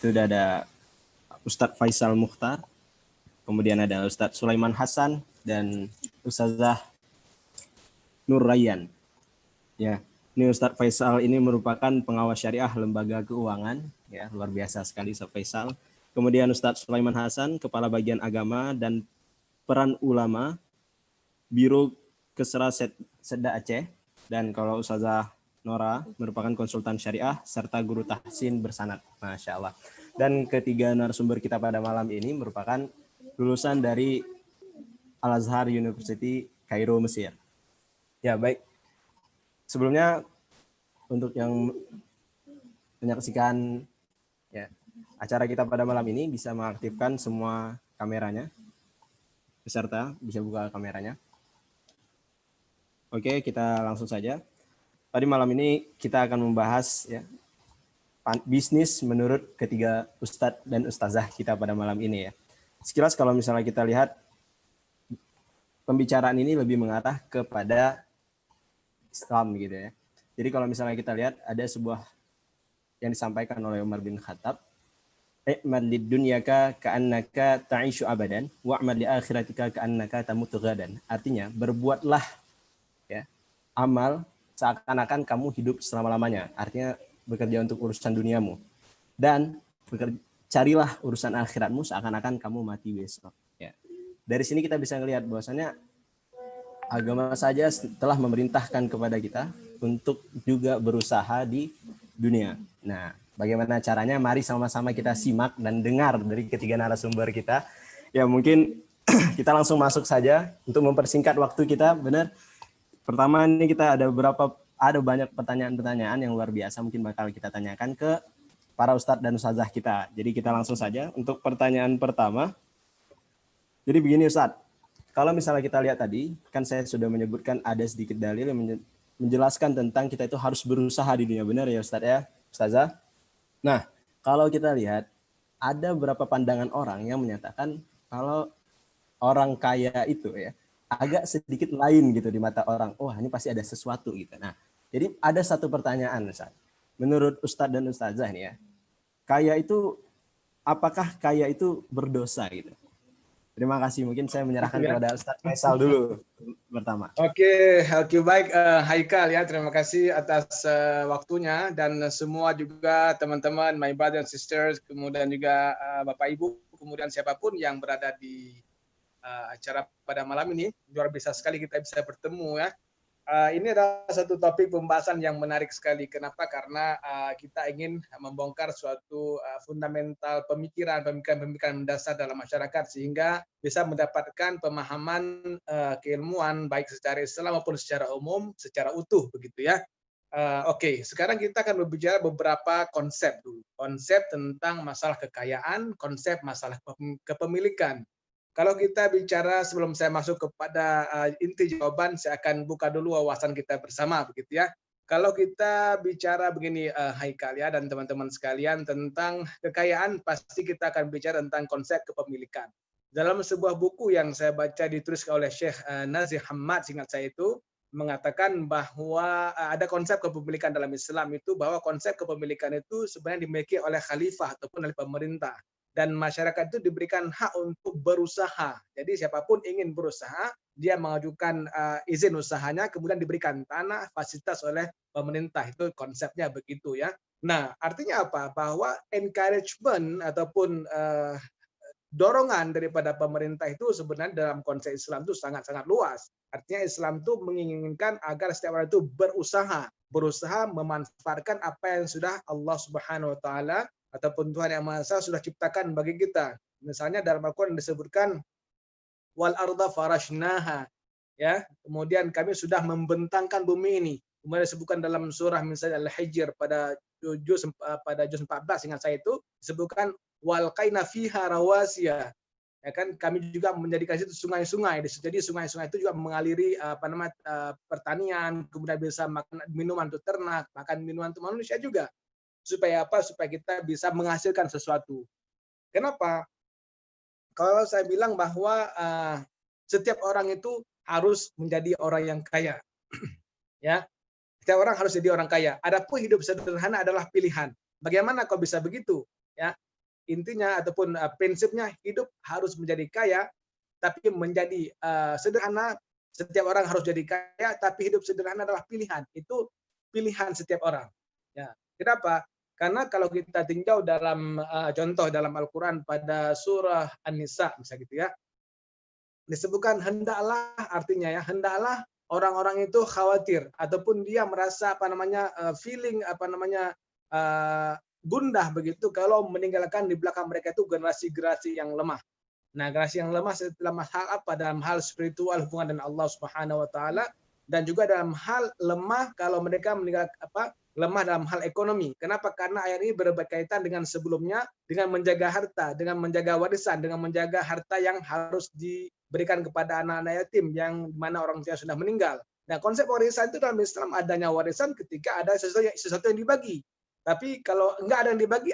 sudah ada Ustadz Faisal Mukhtar, kemudian ada Ustadz Sulaiman Hasan dan Ustazah Nur Rayyan. Ya, ini Ustadz Faisal ini merupakan pengawas syariah lembaga keuangan, ya, luar biasa sekali Ustadz Faisal. Kemudian Ustadz Sulaiman Hasan, kepala bagian agama dan peran ulama Biro Kesra Seda Aceh, dan kalau Ustazah Nora merupakan konsultan syariah serta guru tahsin bersanad. Masya Allah. Dan ketiga narasumber kita pada malam ini merupakan lulusan dari Al-Azhar University Kairo, Mesir. Ya, baik. Sebelumnya untuk yang menyaksikan ya, acara kita pada malam ini bisa mengaktifkan semua kameranya. Peserta bisa buka kameranya. Oke, kita langsung saja. Pada malam ini kita akan membahas ya, bisnis menurut ketiga ustadz dan ustazah kita pada malam ini ya. Sekilas kalau misalnya kita lihat pembicaraan ini lebih mengarah kepada Islam gitu ya. Jadi kalau misalnya kita lihat ada sebuah yang disampaikan oleh Umar bin Khattab, "I'mal lid-dunyaka ka'annaka ta'ishu abadan wa'mal li akhiratika ka'annaka tamutu ghadan." Artinya, berbuatlah ya, amal seakan-akan kamu hidup selama-lamanya. Artinya bekerja untuk urusan duniamu. Dan carilah urusan akhiratmu seakan-akan kamu mati besok. Ya. Dari sini kita bisa melihat bahwasanya agama saja telah memerintahkan kepada kita untuk juga berusaha di dunia. Nah, bagaimana caranya? Mari sama-sama kita simak dan dengar dari ketiga narasumber kita. Ya, mungkin kita langsung masuk saja untuk mempersingkat waktu kita, benar. Pertama ini kita ada banyak pertanyaan-pertanyaan yang luar biasa mungkin bakal kita tanyakan ke para ustadz dan ustazah kita. Jadi kita langsung saja untuk pertanyaan pertama. Jadi begini Ustadz, kalau misalnya kita lihat tadi, kan saya sudah menyebutkan ada sedikit dalil yang menjelaskan tentang kita itu harus berusaha di dunia, benar ya Ustadz ya, Ustazah? Nah, kalau kita lihat, ada beberapa pandangan orang yang menyatakan kalau orang kaya itu ya, agak sedikit lain gitu di mata orang. Oh, ini pasti ada sesuatu gitu. Nah, jadi ada satu pertanyaan, Ustaz. Menurut Ustadz dan Ustazah nih ya, kaya itu, apakah kaya itu berdosa gitu? Terima kasih. Mungkin saya menyerahkan kepada Ustadz Faisal dulu pertama. Oke, baik Haikal ya. Terima kasih atas waktunya dan semua juga teman-teman, my brothers and sisters, kemudian juga Bapak Ibu, kemudian siapapun yang berada di acara pada malam ini. Luar biasa sekali kita bisa bertemu ya. Ini adalah satu topik pembahasan yang menarik sekali. Kenapa? Karena kita ingin membongkar suatu fundamental pemikiran mendasar dalam masyarakat sehingga bisa mendapatkan pemahaman keilmuan baik secara Islam maupun secara umum, secara utuh begitu ya. Oke, sekarang kita akan berbicara beberapa konsep dulu. Konsep tentang masalah kekayaan, konsep masalah kepemilikan. Kalau kita bicara sebelum saya masuk kepada inti jawaban, saya akan buka dulu wawasan kita bersama begitu ya. Kalau kita bicara begini Haikal ya dan teman-teman sekalian tentang kekayaan, pasti kita akan bicara tentang konsep kepemilikan. Dalam sebuah buku yang saya baca ditulis oleh Syekh Nazih Hamad, seingat saya itu mengatakan bahwa ada konsep kepemilikan dalam Islam itu, bahwa konsep kepemilikan itu sebenarnya dimiliki oleh khalifah ataupun oleh pemerintah. Dan masyarakat itu diberikan hak untuk berusaha. Jadi siapapun ingin berusaha, dia mengajukan izin usahanya, kemudian diberikan tanah, fasilitas oleh pemerintah. Itu konsepnya begitu ya. Nah, artinya apa? Bahwa encouragement ataupun dorongan daripada pemerintah itu sebenarnya dalam konsep Islam itu sangat-sangat luas. Artinya Islam itu menginginkan agar setiap orang itu berusaha memanfaatkan apa yang sudah Allah Subhanahu wa taala ataupun Tuhan Yang Maha Esa sudah ciptakan bagi kita. Misalnya dalam Al-Qur'an disebutkan wal arda farashnaha, ya. Kemudian kami sudah membentangkan bumi ini. Kemudian disebutkan dalam surah misalnya Al-Hijr pada juz 14 ingat saya itu disebutkan wal qaina fiha rawasiya. Ya kan, kami juga menjadikan situ sungai-sungai. Jadi sungai-sungai itu juga mengaliri pertanian, kemudian bisa makan minuman untuk ternak, makan minuman untuk manusia juga. Supaya apa? Supaya kita bisa menghasilkan sesuatu. Kenapa? Kalau saya bilang bahwa setiap orang itu harus menjadi orang yang kaya, ya. Setiap orang harus jadi orang kaya. Adapun hidup sederhana adalah pilihan. Bagaimana kok bisa begitu? Ya, intinya ataupun prinsipnya hidup harus menjadi kaya, tapi menjadi sederhana. Setiap orang harus jadi kaya, tapi hidup sederhana adalah pilihan. Itu pilihan setiap orang. Ya, kenapa? Karena kalau kita tinjau dalam contoh dalam Al-Quran pada surah An-Nisa, misalnya gitu ya, disebutkan hendaklah, artinya ya, hendaklah orang-orang itu khawatir ataupun dia merasa feeling gundah begitu kalau meninggalkan di belakang mereka itu generasi-generasi yang lemah. Nah, generasi yang lemah dalam hal apa? Dalam hal spiritual, hubungan dengan Allah Subhanahu wa taala, dan juga dalam hal lemah kalau mereka lemah dalam hal ekonomi. Kenapa? Karena ayat ini berkaitan dengan sebelumnya, dengan menjaga harta, dengan menjaga warisan, dengan menjaga harta yang harus diberikan kepada anak-anak yatim yang mana orang tua sudah meninggal. Nah, konsep warisan itu dalam Islam adanya warisan ketika ada sesuatu yang dibagi. Tapi kalau enggak ada yang dibagi,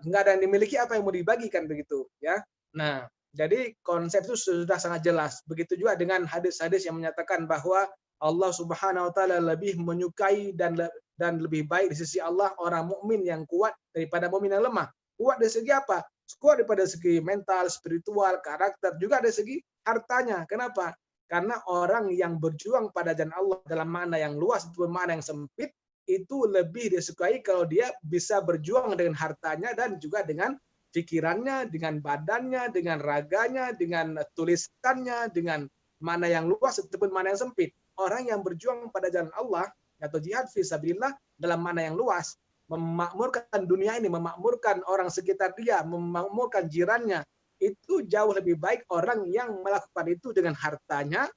enggak ada yang dimiliki, apa yang mau dibagikan begitu, ya. Nah, jadi konsep itu sudah sangat jelas. Begitu juga dengan hadis-hadis yang menyatakan bahwa Allah Subhanahu wa taala lebih menyukai dan lebih baik di sisi Allah orang mukmin yang kuat daripada mukmin yang lemah. Kuat dari segi apa? Kuat daripada segi mental, spiritual, karakter, juga dari segi hartanya. Kenapa? Karena orang yang berjuang pada jalan Allah dalam makna yang luas ataupun makna yang sempit itu lebih disukai kalau dia bisa berjuang dengan hartanya dan juga dengan pikirannya, dengan badannya, dengan raganya, dengan tulisannya, dengan mana yang luas ataupun mana yang sempit. Orang yang berjuang pada jalan Allah atau jihad fisabilillah dalam mana yang luas, memakmurkan dunia ini, memakmurkan orang sekitar dia, memakmurkan jirannya, itu jauh lebih baik orang yang melakukan itu dengan hartanya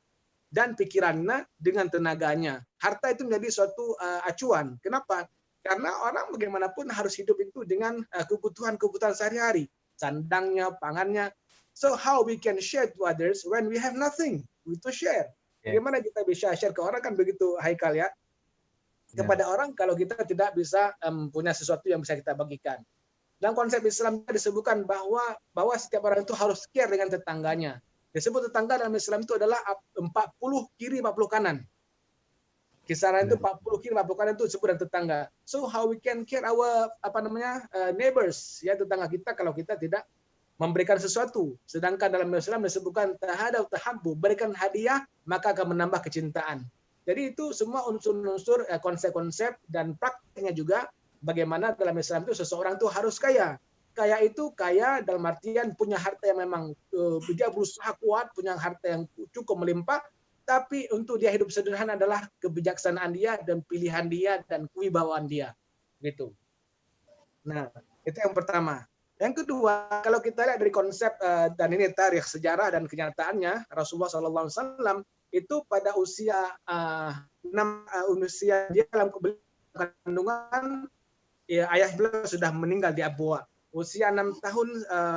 dan pikirannya, dengan tenaganya. Harta itu menjadi suatu acuan. Kenapa? Karena orang bagaimanapun harus hidup itu dengan kebutuhan-kebutuhan sehari-hari. Sandangnya, pangannya. So how we can share to others when we have nothing to share? Bagaimana kita bisa share ke orang, kan begitu Haikal ya. Kepada orang kalau kita tidak bisa punya sesuatu yang bisa kita bagikan. Dalam konsep Islam disebutkan bahwa setiap orang itu harus care dengan tetangganya. Disebut tetangga dalam Islam itu adalah 40 kiri 40 kanan. Kisaran itu 40 kiri 40 kanan itu disebut tetangga. So how we can care our neighbors, ya, tetangga kita, kalau kita tidak memberikan sesuatu. Sedangkan dalam Islam disebutkan tahadaw tahabbu, berikan hadiah maka akan menambah kecintaan. Jadi itu semua unsur-unsur konsep-konsep dan praktiknya juga bagaimana dalam Islam itu seseorang itu harus kaya. Kaya itu kaya dalam artian punya harta yang memang dia berusaha kuat, punya harta yang cukup melimpah, tapi untuk dia hidup sederhana adalah kebijaksanaan dia dan pilihan dia dan kewibawaan dia, gitu. Nah, itu yang pertama. Yang kedua, kalau kita lihat dari konsep dan ini tarikh sejarah dan kenyataannya, Rasulullah SAW itu pada usia usia dia dalam kandungan, ya, ayah beliau sudah meninggal di Abwa. Usia 6 tahun,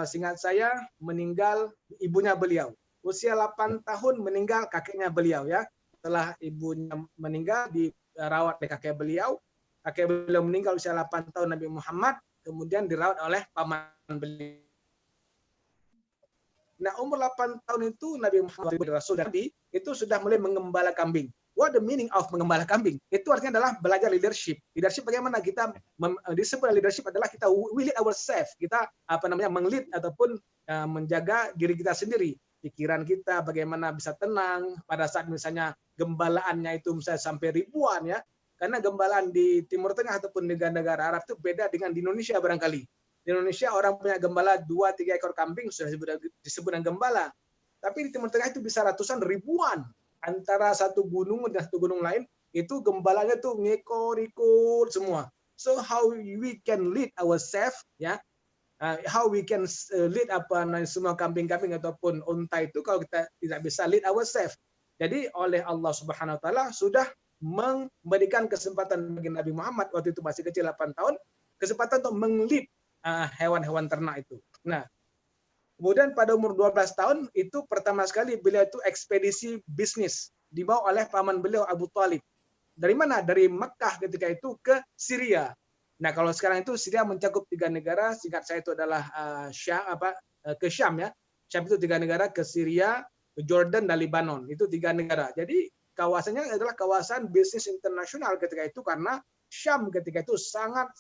seingat saya, meninggal ibunya beliau. Usia 8 tahun meninggal kakeknya beliau, ya. Setelah ibunya meninggal, dirawat oleh kakek beliau. Kakek beliau meninggal usia 8 tahun Nabi Muhammad, kemudian dirawat oleh paman beliau. Nah, umur 8 tahun itu Nabi Muhammad Rasul Nabi itu sudah mulai mengembala kambing. What the meaning of mengembala kambing? Itu artinya adalah belajar leadership. Leadership bagaimana kita disebut leadership adalah kita we lead ourselves. Kita meng-lead ataupun menjaga diri kita sendiri. Pikiran kita bagaimana bisa tenang pada saat misalnya gembalaannya itu misalnya sampai ribuan, ya. Karena gembalaan di Timur Tengah ataupun negara-negara Arab itu beda dengan di Indonesia barangkali. Di Indonesia orang punya gembala 2-3 ekor kambing sudah disebut dengan gembala. Tapi di Timur Tengah itu bisa ratusan ribuan. Antara satu gunung dan satu gunung lain itu gembalanya tuh ngekor-ikut semua. So how we can lead ourselves, ya? How we can lead semua kambing-kambing ataupun unta itu kalau kita tidak bisa lead ourselves. Jadi oleh Allah Subhanahu wa taala sudah memberikan kesempatan bagi Nabi Muhammad waktu itu masih kecil 8 tahun, kesempatan untuk meng-lead hewan-hewan ternak itu. Nah, kemudian pada umur 12 tahun itu pertama sekali beliau itu ekspedisi bisnis dibawa oleh paman beliau Abu Thalib. Dari mana? Dari Mekah ketika itu ke Syria. Nah, kalau sekarang itu Syria mencakup 3 negara, singkat saya itu adalah ke Syam, ya. Syam itu 3 negara, ke Syria, ke Jordan dan Lebanon. Itu 3 negara. Jadi kawasannya adalah kawasan bisnis internasional ketika itu karena Syam ketika itu sangat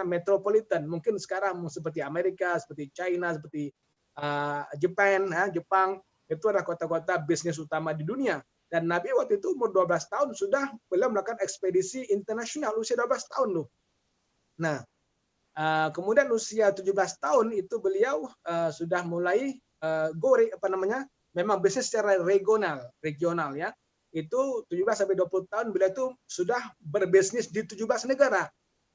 metropolitan. Mungkin sekarang seperti Amerika, seperti China, seperti Jepang, itu adalah kota-kota bisnis utama di dunia. Dan Nabi waktu itu umur 12 tahun sudah beliau melakukan ekspedisi internasional, usia 12 tahun loh. Nah, kemudian usia 17 tahun itu beliau sudah mulai memang bisnis secara regional ya. Itu 17 sampai 20 tahun beliau itu sudah berbisnis di 17 negara.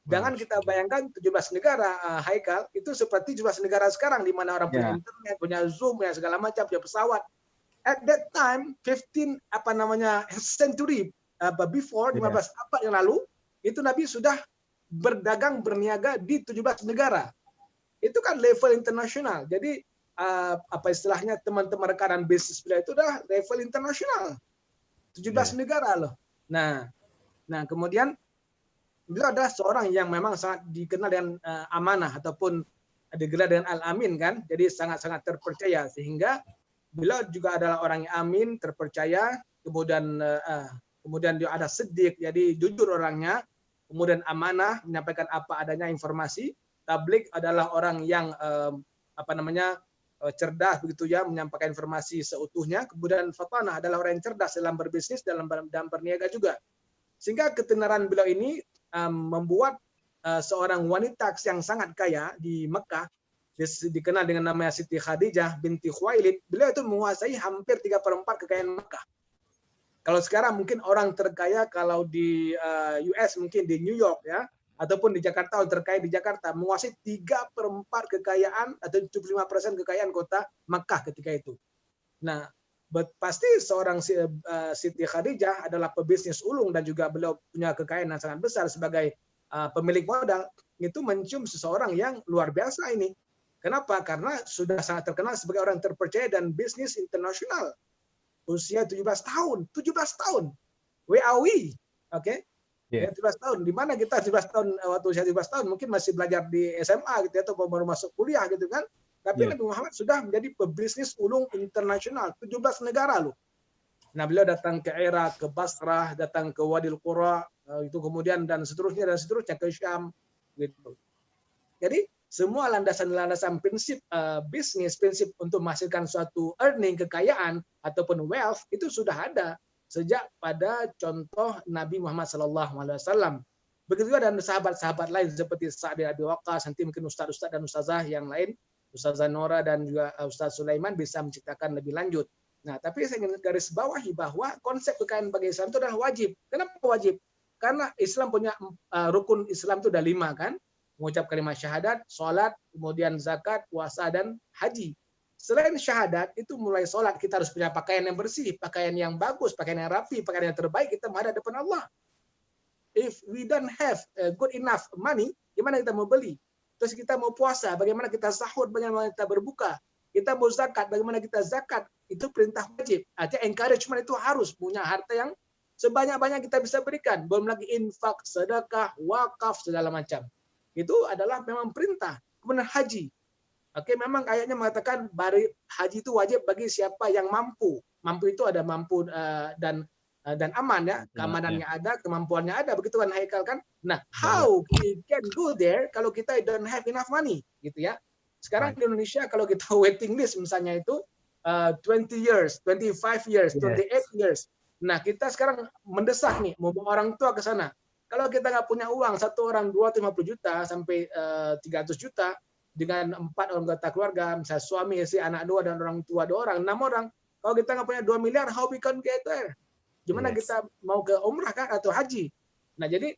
Jangan kita bayangkan 17 negara, Haikal, itu seperti 17 negara sekarang di mana orang punya internet, punya Zoom, punya segala macam, punya pesawat. At that time, 15 century before 15 abad yang lalu, itu Nabi sudah berdagang berniaga di 17 negara. Itu kan level internasional. Jadi istilahnya teman-teman rekanan bisnis beliau itu udah level internasional. 17 negara loh. Nah, kemudian beliau adalah seorang yang memang sangat dikenal dengan amanah ataupun digelar dengan al-amin kan. Jadi sangat-sangat terpercaya sehingga beliau juga adalah orang yang amin, terpercaya, kemudian dia ada siddiq, jadi jujur orangnya, kemudian amanah, menyampaikan apa adanya informasi. Tabligh adalah orang yang cerdas begitu ya, menyampaikan informasi seutuhnya. Kemudian fatanah adalah orang yang cerdas dalam berbisnis, dalam berniaga juga. Sehingga ketenaran beliau ini membuat seorang wanita yang sangat kaya di Mekah, dikenal dengan nama Siti Khadijah binti Khuwailid, beliau itu menguasai hampir 3/4 kekayaan Mekah. Kalau sekarang mungkin orang terkaya kalau di US mungkin di New York ya, ataupun di Jakarta, orang terkaya di Jakarta menguasai 3/4 kekayaan atau 75% kekayaan kota Mekah ketika itu. Nah, pasti seorang Siti Khadijah adalah pebisnis ulung dan juga beliau punya kekayaan yang sangat besar sebagai pemilik modal. Itu mencium seseorang yang luar biasa ini. Kenapa? Karena sudah sangat terkenal sebagai orang terpercaya dan bisnis internasional. Usia 17 tahun. 17 tahun. Where are we? Oke. Yeah. 17 tahun. Di mana kita 17 tahun, waktu usia 17 tahun mungkin masih belajar di SMA gitu ya, atau baru masuk kuliah gitu kan. Tapi Nabi Muhammad sudah menjadi pebisnis ulung internasional. 17 negara loh. Nah, beliau datang ke Irak, ke Basrah, datang ke Wadil Qura, itu kemudian dan seterusnya ke Syam gitu. Jadi semua landasan-landasan prinsip bisnis, prinsip untuk menghasilkan suatu earning, kekayaan ataupun wealth itu sudah ada sejak pada contoh Nabi Muhammad SAW. Begitu juga dan sahabat-sahabat lain seperti Sa'ad bin Abi Waqqas, nanti mungkin ustaz-ustaz dan ustazah yang lain, Ustazah Nora dan juga Ustaz Sulaiman bisa menceritakan lebih lanjut. Nah, tapi saya ingin garis bawahi bahwa konsep kekayaan bagi Islam itu adalah wajib. Kenapa wajib? Karena Islam punya rukun Islam itu ada 5 kan? Mengucap kalimat syahadat, sholat, kemudian zakat, puasa, dan haji. Selain syahadat, itu mulai sholat, kita harus punya pakaian yang bersih, pakaian yang bagus, pakaian yang rapi, pakaian yang terbaik, kita menghadap depan Allah. If we don't have good enough money, gimana kita mau beli? Terus kita mau puasa, bagaimana kita sahur, bagaimana kita berbuka? Kita mau zakat, bagaimana kita zakat? Itu perintah wajib. Artinya encouragement itu harus punya harta yang sebanyak-banyak kita bisa berikan. Belum lagi infak, sedekah, wakaf, segala macam. Itu adalah memang perintah. Kemudian haji. Oke, memang ayatnya mengatakan haji itu wajib bagi siapa yang mampu. Mampu itu ada mampu dan aman ya. Keamanannya ada, kemampuannya ada. Begitu kan Haikal kan? Nah, how we can go there kalau kita don't have enough money gitu ya. Sekarang di Indonesia kalau kita waiting list misalnya itu 20 years, 25 years, 28 years. Nah, kita sekarang mendesak nih mau bawa orang tua ke sana. Kalau kita nggak punya uang, satu orang 250 juta sampai 300 juta dengan 4 anggota keluarga, misalnya suami, istri, anak 2 dan orang tua 2 orang, 6 orang. Kalau kita nggak punya 2 miliar, how we can get there? Gimana kita mau ke umrah kan atau haji? Nah, jadi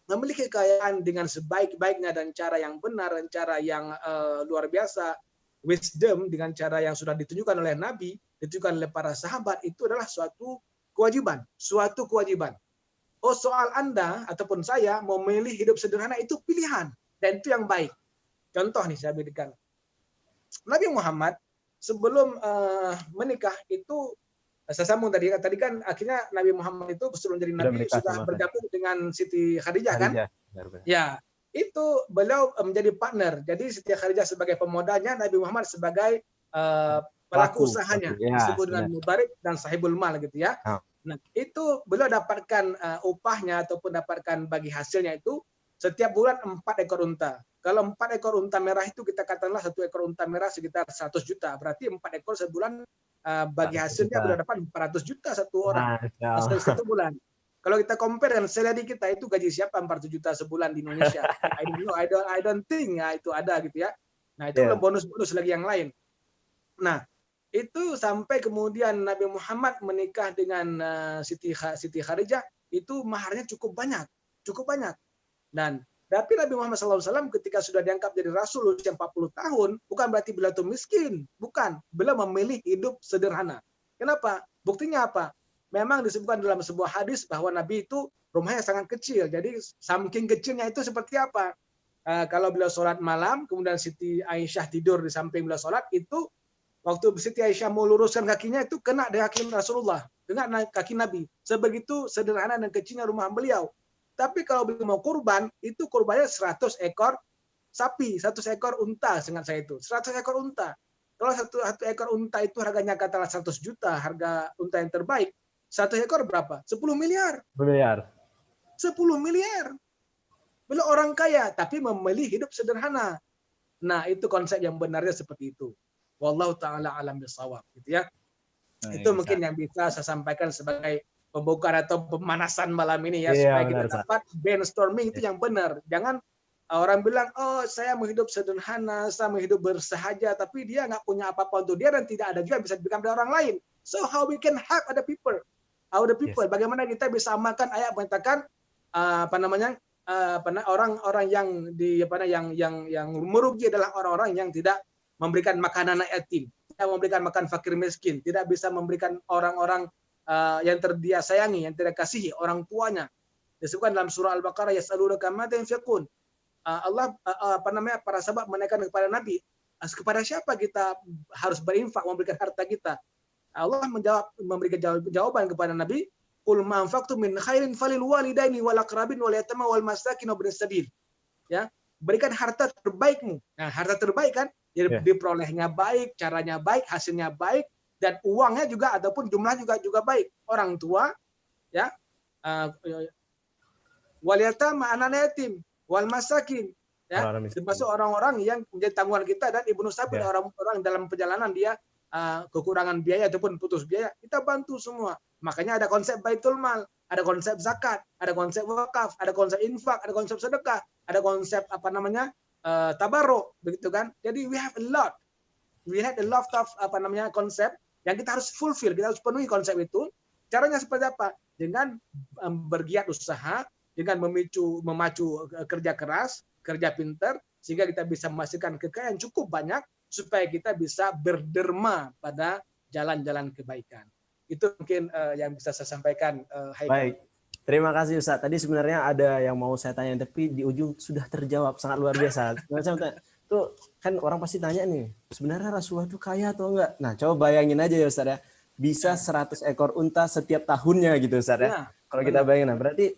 memiliki kekayaan dengan sebaik-baiknya dan cara yang benar dan cara yang luar biasa, wisdom dengan cara yang sudah ditunjukkan oleh Nabi, ditunjukkan oleh para sahabat, itu adalah suatu kewajiban. Oh, soal Anda ataupun saya mau memilih hidup sederhana itu pilihan dan itu yang baik. Contoh nih saya berikan. Nabi Muhammad sebelum menikah itu saya sambung tadi kan akhirnya Nabi Muhammad itu sebelum jadi Nabi sudah bergabung dengan Siti Khadijah kan? Ya, itu beliau menjadi partner. Jadi Siti Khadijah sebagai pemodalnya, Nabi Muhammad sebagai pelaku usahanya, disebut dengan mubarik dan sahibul mal gitu ya. Nah, itu beliau dapatkan upahnya ataupun dapatkan bagi hasilnya itu setiap bulan 4 ekor unta. Kalau 4 ekor unta merah itu kita katakanlah 1 ekor unta merah sekitar 100 juta. Berarti 4 ekor sebulan bagi 400 hasilnya juta. beliau dapat 400 juta satu orang. Masya Hasil Allah. satu bulan. Kalau kita compare dengan salary kita itu gaji siapa 400 juta sebulan di Indonesia? I don't know, I don't think ya itu ada gitu ya. Nah, itu belum Iya. bonus-bonus lagi yang lain. Nah, itu sampai kemudian Nabi Muhammad menikah dengan Siti Khadijah itu maharnya cukup banyak, cukup banyak. Dan tapi Nabi Muhammad SAW ketika sudah diangkat jadi Rasul usia 40 tahun, bukan berarti beliau itu miskin, bukan. Beliau memilih hidup sederhana. Kenapa? Buktinya apa? Memang disebutkan dalam sebuah hadis bahwa Nabi itu rumahnya sangat kecil. Jadi saking kecilnya itu seperti apa? Kalau beliau sholat malam, kemudian Siti Aisyah tidur di samping beliau sholat, itu waktu Siti Aisyah mau luruskan kakinya itu kena di kaki Rasulullah, kena kaki Nabi. Sebegitu sederhana dan kecilnya rumah beliau. Tapi kalau beliau mau kurban, itu kurbannya 100 ekor sapi, 100 ekor unta, seingat saya itu. 100 ekor unta. Kalau satu ekor unta itu harganya katakanlah 100 juta, harga unta yang terbaik, 1 ekor berapa? 10 miliar. Miliar. 10 miliar. Beliau orang kaya, tapi memilih hidup sederhana. Nah, itu konsep yang benarnya seperti itu. Wallahu ta'ala alam bisawab. Gitu ya. Itu mungkin yang bisa saya sampaikan sebagai pembukaan atau pemanasan malam ini ya, Iya supaya benar, kita Ustaz. dapat brainstorming itu yang benar. Jangan orang bilang, oh saya mau hidup sederhana, saya mau hidup bersahaja, tapi dia nggak punya apa-apa untuk dia dan tidak ada juga bisa diberikan pada orang lain. So how we can help other people? Other people. Yes. Bagaimana kita bisa amalkan ayat mengatakan orang-orang yang yang merugi adalah orang-orang yang tidak memberikan makanan anak yatim, tidak memberikan makan fakir miskin, tidak bisa memberikan orang-orang yang dia sayangi, yang tidak kasihi orang tuanya. Disebutkan dalam surah Al-Baqarah, yas'alunaka madza yunfiqun. Allah para sahabat menanyakan kepada Nabi, kepada siapa kita harus berinfak, memberikan harta kita? Allah memberikan jawaban kepada Nabi, qul ma anfaqtum min khairin falil walidaini wal aqrabin wal yatama wal masakin wabnis sabil. Ya, berikan harta terbaikmu. Nah, harta terbaik kan diperolehnya baik, caranya baik, hasilnya baik, dan uangnya juga ataupun jumlah juga baik. Orang tua, ya, wal yatama anak yatim, wal masakin, ya, termasuk orang-orang yang menjadi tanggungan kita dan ibnu sabil, orang-orang dalam perjalanan dia kekurangan biaya ataupun putus biaya, kita bantu semua. Makanya ada konsep baitul mal, ada konsep zakat, ada konsep wakaf, ada konsep infak, ada konsep sedekah, ada konsep tabarruk, begitu kan? Jadi we have a lot of konsep yang kita harus fulfill, kita harus penuhi konsep itu. Caranya seperti apa? Dengan bergiat usaha, dengan memacu kerja keras, kerja pintar, sehingga kita bisa menghasilkan kekayaan cukup banyak supaya kita bisa berderma pada jalan-jalan kebaikan. Itu mungkin yang bisa saya sampaikan. Baik, terima kasih Ustaz. Tadi sebenarnya ada yang mau saya tanya, tapi di ujung sudah terjawab, sangat luar biasa. Tuh kan orang pasti tanya nih, sebenarnya Rasulullah itu kaya atau enggak? Nah, coba bayangin aja ya Ustaz ya, bisa 100 ekor unta setiap tahunnya gitu Ustaz ya. Kalau kita bayangin, nah berarti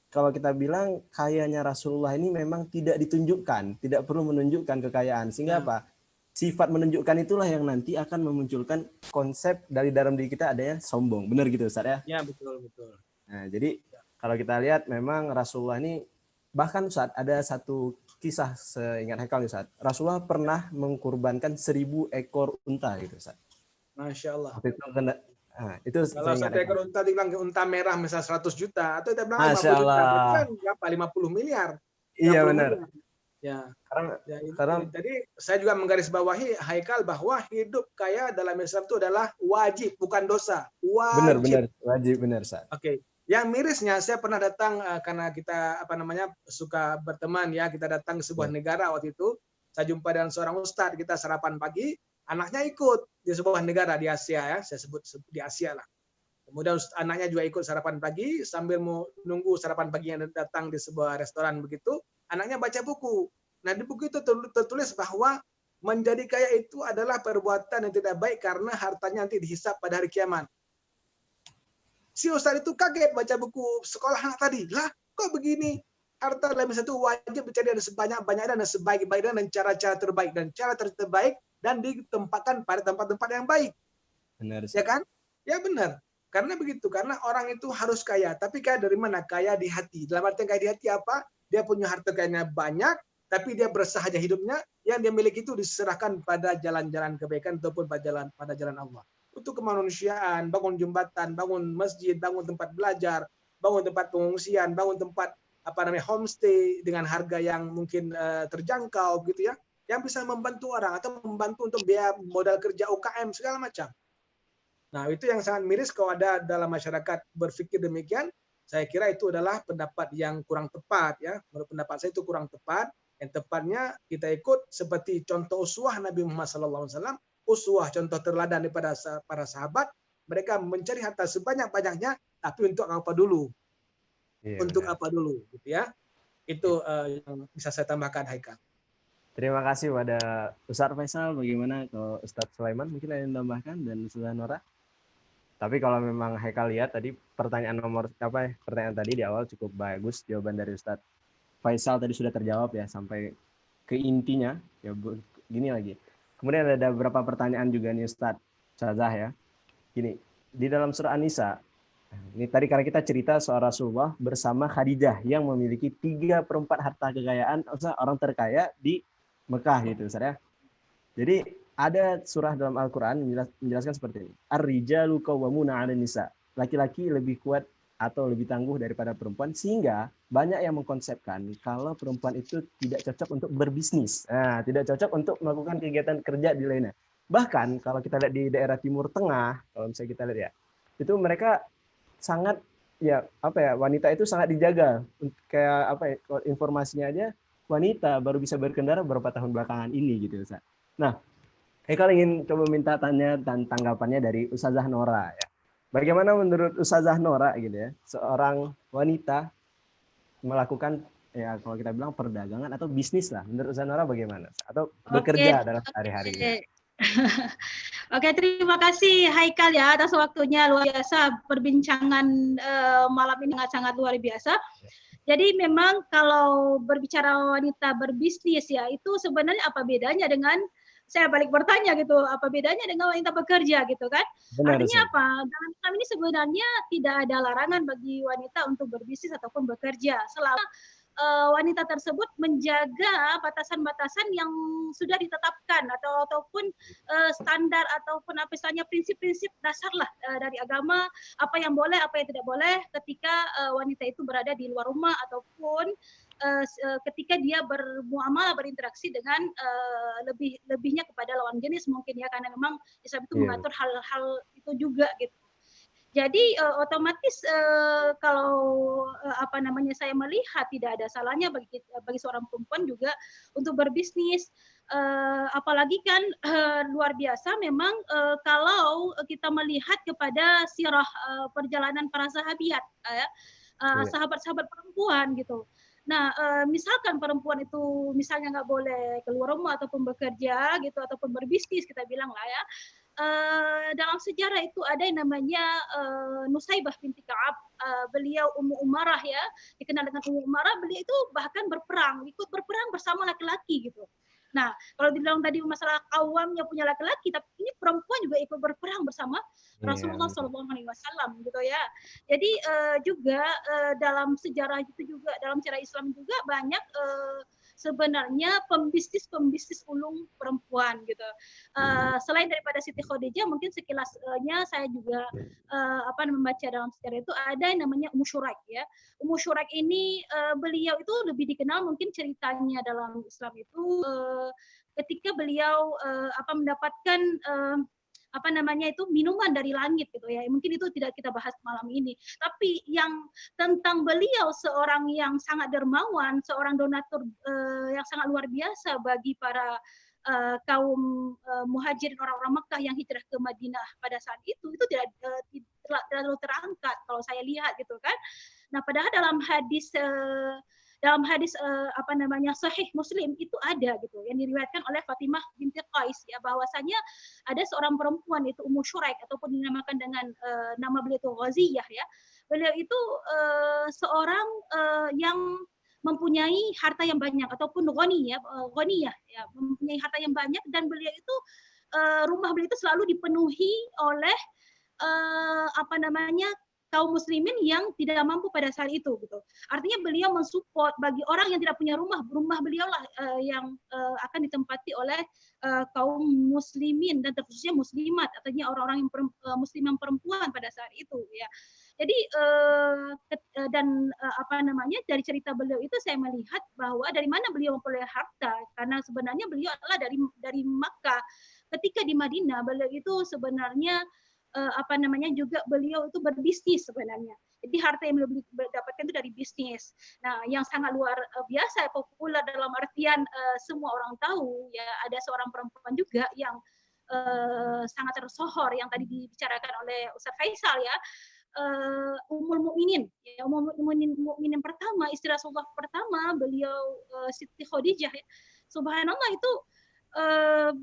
kalau kita bilang kayanya Rasulullah ini memang tidak ditunjukkan, tidak perlu menunjukkan kekayaan, sehingga apa? Sifat menunjukkan itulah yang nanti akan memunculkan konsep dari dalam diri kita adanya sombong. Benar gitu Ustaz ya? Ya, betul. Nah, jadi kalau kita lihat memang Rasulullah ini, bahkan Ustaz ada satu kisah seingat Haikal Ustaz. Rasulullah pernah mengkurbankan 1000 ekor unta gitu Ustaz. Masya Allah. Itu kalau 1 ekor unta dibilang unta merah misal 100 juta atau kita bilang 50 Masya juta, Allah. berarti kan berapa? 50 miliar. Iya benar. Miliar. Ya. Karena jadi saya juga menggarisbawahi Haikal bahwa hidup kaya dalam Islam itu adalah wajib, bukan dosa. Wajib. Benar, wajib, benar Ustaz. Oke. Yang mirisnya saya pernah datang karena kita suka berteman ya, kita datang ke sebuah negara waktu itu. Saya jumpa dengan seorang ustadz, kita sarapan pagi, anaknya ikut di sebuah negara di Asia ya, saya sebut di Asia lah. Kemudian anaknya juga ikut sarapan pagi, sambil mau nunggu sarapan pagi yang datang di sebuah restoran begitu, anaknya baca buku. Nah, di buku itu tertulis bahwa menjadi kaya itu adalah perbuatan yang tidak baik karena hartanya nanti dihisap pada hari kiamat. Si ustaz itu kaget baca buku sekolah anak tadi. Lah, kok begini? Harta dalam Islam itu wajib dicari dari sebanyak-banyaknya dan sebaik-baiknya dan cara-cara terbaik. Dan cara terbaik dan ditempatkan pada tempat-tempat yang baik. Benar. Ya kan? Ya benar. Karena begitu, karena orang itu harus kaya. Tapi kaya dari mana? Kaya di hati. Dalam arti kaya di hati apa? Dia punya harta kayanya banyak, tapi dia bersahaja hidupnya, yang dia miliki itu diserahkan pada jalan-jalan kebaikan ataupun pada jalan Allah. Untuk kemanusiaan, bangun jembatan, bangun masjid, bangun tempat belajar, bangun tempat pengungsian, bangun tempat homestay dengan harga yang mungkin terjangkau gitu ya, yang bisa membantu orang atau membantu untuk biaya modal kerja UKM segala macam. Nah, itu yang sangat miris kalau ada dalam masyarakat berpikir demikian. Saya kira itu adalah pendapat yang kurang tepat ya. Menurut pendapat saya itu kurang tepat. Yang tepatnya kita ikut seperti contoh uswah Nabi Muhammad SAW, uswah contoh teladan daripada para sahabat. Mereka mencari harta sebanyak-banyaknya, tapi untuk apa dulu? Untuk apa dulu, gitu ya? Itu yang bisa saya tambahkan, Haikal. Terima kasih pada Ustaz Faisal. Bagaimana kalau Ustaz Sulaiman mungkin ada yang tambahkan dan Ustaz Nora? Tapi kalau memang Haikal lihat tadi pertanyaan pertanyaan tadi di awal cukup bagus, jawaban dari Ustaz Faisal tadi sudah terjawab ya sampai ke intinya. Ya gini lagi. Kemudian ada beberapa pertanyaan juga nih Ustaz Ustazah ya. Gini, di dalam surah An-Nisa, ini tadi karena kita cerita soal Rasulullah bersama Khadijah yang memiliki 3/4 harta kekayaan orang terkaya di Mekah gitu Ustaz ya. Jadi ada surah dalam Al-Quran menjelaskan seperti ini. Ar-rijalu qawwamuna 'alan nisa. Laki-laki lebih kuat atau lebih tangguh daripada perempuan, sehingga banyak yang mengkonsepkan kalau perempuan itu tidak cocok untuk berbisnis. Nah, tidak cocok untuk melakukan kegiatan kerja di lainnya. Bahkan kalau kita lihat di daerah Timur Tengah, kalau misalnya kita lihat ya, itu mereka sangat wanita itu sangat dijaga. Kayak informasinya aja wanita baru bisa berkendara beberapa tahun belakangan ini gitu Ustaz. Nah, Haikal ingin coba minta tanya dan tanggapannya dari Ustazah Nora ya. Bagaimana menurut Ustazah Nora gitu ya, seorang wanita melakukan ya kalau kita bilang perdagangan atau bisnis lah. Menurut Ustazah Nora bagaimana? Atau bekerja dalam sehari-harinya? Oke, terima kasih Haikal ya atas waktunya, luar biasa perbincangan malam ini sangat luar biasa. Jadi memang kalau berbicara wanita berbisnis ya, itu sebenarnya apa bedanya dengan, saya balik bertanya gitu, apa bedanya dengan wanita bekerja gitu kan? Benar, artinya apa? Dalam Islam ini sebenarnya tidak ada larangan bagi wanita untuk berbisnis ataupun bekerja selama wanita tersebut menjaga batasan-batasan yang sudah ditetapkan ataupun standar ataupun apa istilahnya prinsip-prinsip dasar lah dari agama, apa yang boleh, apa yang tidak boleh ketika wanita itu berada di luar rumah ataupun ketika dia bermuamalah, berinteraksi dengan lebihnya kepada lawan jenis mungkin ya, karena memang Islam itu mengatur hal-hal itu juga gitu. Jadi otomatis kalau saya melihat tidak ada salahnya bagi seorang perempuan juga untuk berbisnis, apalagi kan luar biasa memang kalau kita melihat kepada sirah perjalanan para sahabiat, sahabat-sahabat perempuan gitu. Nah, misalkan perempuan itu misalnya nggak boleh keluar rumah ataupun bekerja gitu ataupun berbisnis kita bilang lah ya. Dalam sejarah itu ada yang namanya Nusaybah binti Ka'ab, beliau Ummu Umarah ya, dikenal dengan Ummu Umarah, beliau itu bahkan ikut berperang bersama laki-laki gitu. Nah, kalau dibilang tadi masalah kawamnya punya laki-laki, tapi ini perempuan juga ikut berperang bersama Rasulullah SAW gitu ya. Jadi juga dalam sejarah itu juga, dalam sejarah Islam juga banyak sebenarnya pembisnis ulung perempuan gitu. Selain daripada Siti Khadijah, mungkin sekilasnya saya juga membaca dalam sejarah itu ada yang namanya Ummu Syuraik ya. Ummu Syuraik ini beliau itu lebih dikenal mungkin ceritanya dalam Islam itu ketika beliau mendapatkan minuman dari langit gitu ya. Mungkin itu tidak kita bahas malam ini. Tapi yang tentang beliau seorang yang sangat dermawan, seorang donatur yang sangat luar biasa bagi para kaum muhajirin orang-orang Mekah yang hijrah ke Madinah pada saat itu tidak terlalu terangkat kalau saya lihat gitu kan. Nah, padahal dalam hadis Sahih Muslim itu ada gitu yang diriwayatkan oleh Fatimah binti Qais ya, bahwasanya ada seorang perempuan itu Ummu Syuraik ataupun dinamakan dengan nama beliau itu Ghaziyah ya. Beliau itu seorang yang mempunyai harta yang banyak ataupun ghaniyah ya, mempunyai harta yang banyak, dan beliau itu rumah beliau itu selalu dipenuhi oleh apa namanya, kaum muslimin yang tidak mampu pada saat itu gitu. Artinya beliau mensupport bagi orang yang tidak punya rumah, rumah beliau lah yang akan ditempati oleh kaum muslimin dan terkhususnya muslimat, artinya orang-orang yang muslim yang perempuan pada saat itu ya. Jadi dan apa namanya, dari cerita beliau itu saya melihat bahwa dari mana beliau memperoleh harta, karena sebenarnya beliau adalah dari Makkah. Ketika di Madinah beliau itu sebenarnya apa namanya, juga beliau itu berbisnis sebenarnya. Jadi harta yang beliau dapatkan itu dari bisnis. Nah, yang sangat luar biasa populer dalam artian semua orang tahu ya, ada seorang perempuan juga yang sangat tersohor yang tadi dibicarakan oleh Ustaz Faisal ya. Ummul Mukminin, ya, Ummul Mukminin pertama, istri Rasulullah pertama, beliau Siti Khadijah ya. Subhanallah itu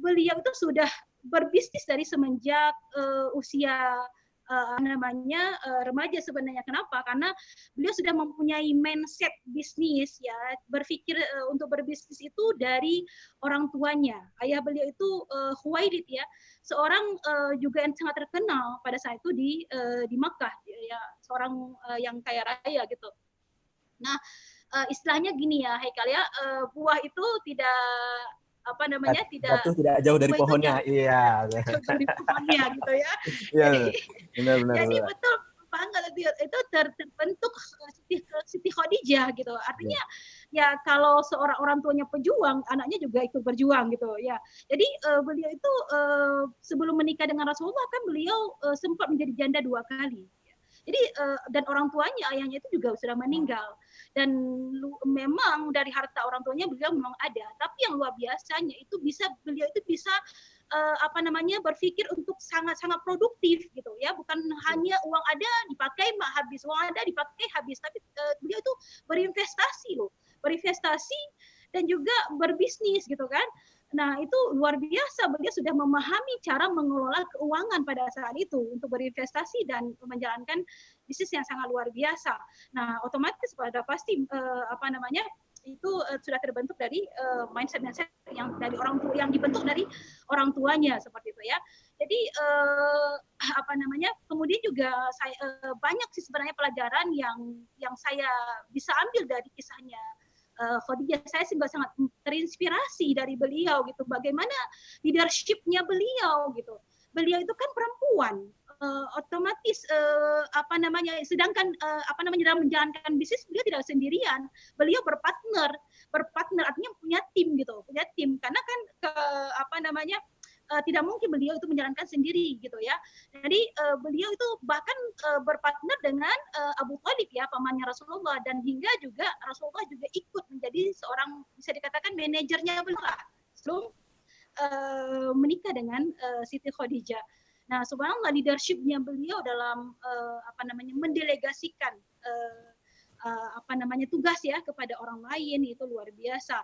beliau itu sudah berbisnis dari semenjak usia namanya remaja sebenarnya. Kenapa? Karena beliau sudah mempunyai mindset bisnis ya, berpikir untuk berbisnis itu dari orang tuanya. Ayah beliau itu Khuwailid ya, seorang juga yang sangat terkenal pada saat itu di Makkah ya, seorang yang kaya raya gitu. Nah, istilahnya gini ya, Haikal ya, buah itu tidak apa namanya, tidak jatuh tidak jauh dari pohonnya. Iya. dari pohonnya gitu ya. Iya. Jadi, Benar. betul banget itu terbentuk Siti Khadijah gitu. Artinya ya kalau seorang orang tuanya pejuang, anaknya juga ikut berjuang gitu ya. Jadi beliau itu sebelum menikah dengan Rasulullah kan beliau sempat menjadi janda 2 kali. Jadi dan orang tuanya, ayahnya itu juga sudah meninggal. Dan memang dari harta orang tuanya beliau memang ada, tapi yang luar biasanya itu beliau itu bisa apa namanya, berpikir untuk sangat-sangat produktif gitu ya, bukan hanya uang ada dipakai habis, uang ada dipakai habis, tapi beliau itu berinvestasi dan juga berbisnis gitu kan. Nah, itu luar biasa, beliau sudah memahami cara mengelola keuangan pada saat itu untuk berinvestasi dan menjalankan bisnis yang sangat luar biasa. Nah, otomatis pada pasti apa namanya, itu sudah terbentuk dari mindset yang dari orang tua, yang dibentuk dari orang tuanya seperti itu ya. Jadi apa namanya, kemudian juga saya banyak sih sebenarnya pelajaran yang saya bisa ambil dari kisahnya Khadijah. Saya juga sangat terinspirasi dari beliau gitu, bagaimana leadership-nya beliau gitu. Beliau itu kan perempuan, otomatis apa namanya, sedangkan apa namanya, dalam menjalankan bisnis beliau tidak sendirian, beliau berpartner artinya punya tim gitu, karena kan apa namanya, tidak mungkin beliau itu menjalankan sendiri gitu ya. Jadi beliau itu bahkan berpartner dengan Abu Thalib ya, pamannya Rasulullah, dan hingga juga Rasulullah juga ikut menjadi seorang, bisa dikatakan manajernya beliau sebelum menikah dengan Siti Khadijah. Nah, subhanallah leadership-nya beliau dalam apa namanya, mendelegasikan apa namanya, tugas ya kepada orang lain itu luar biasa.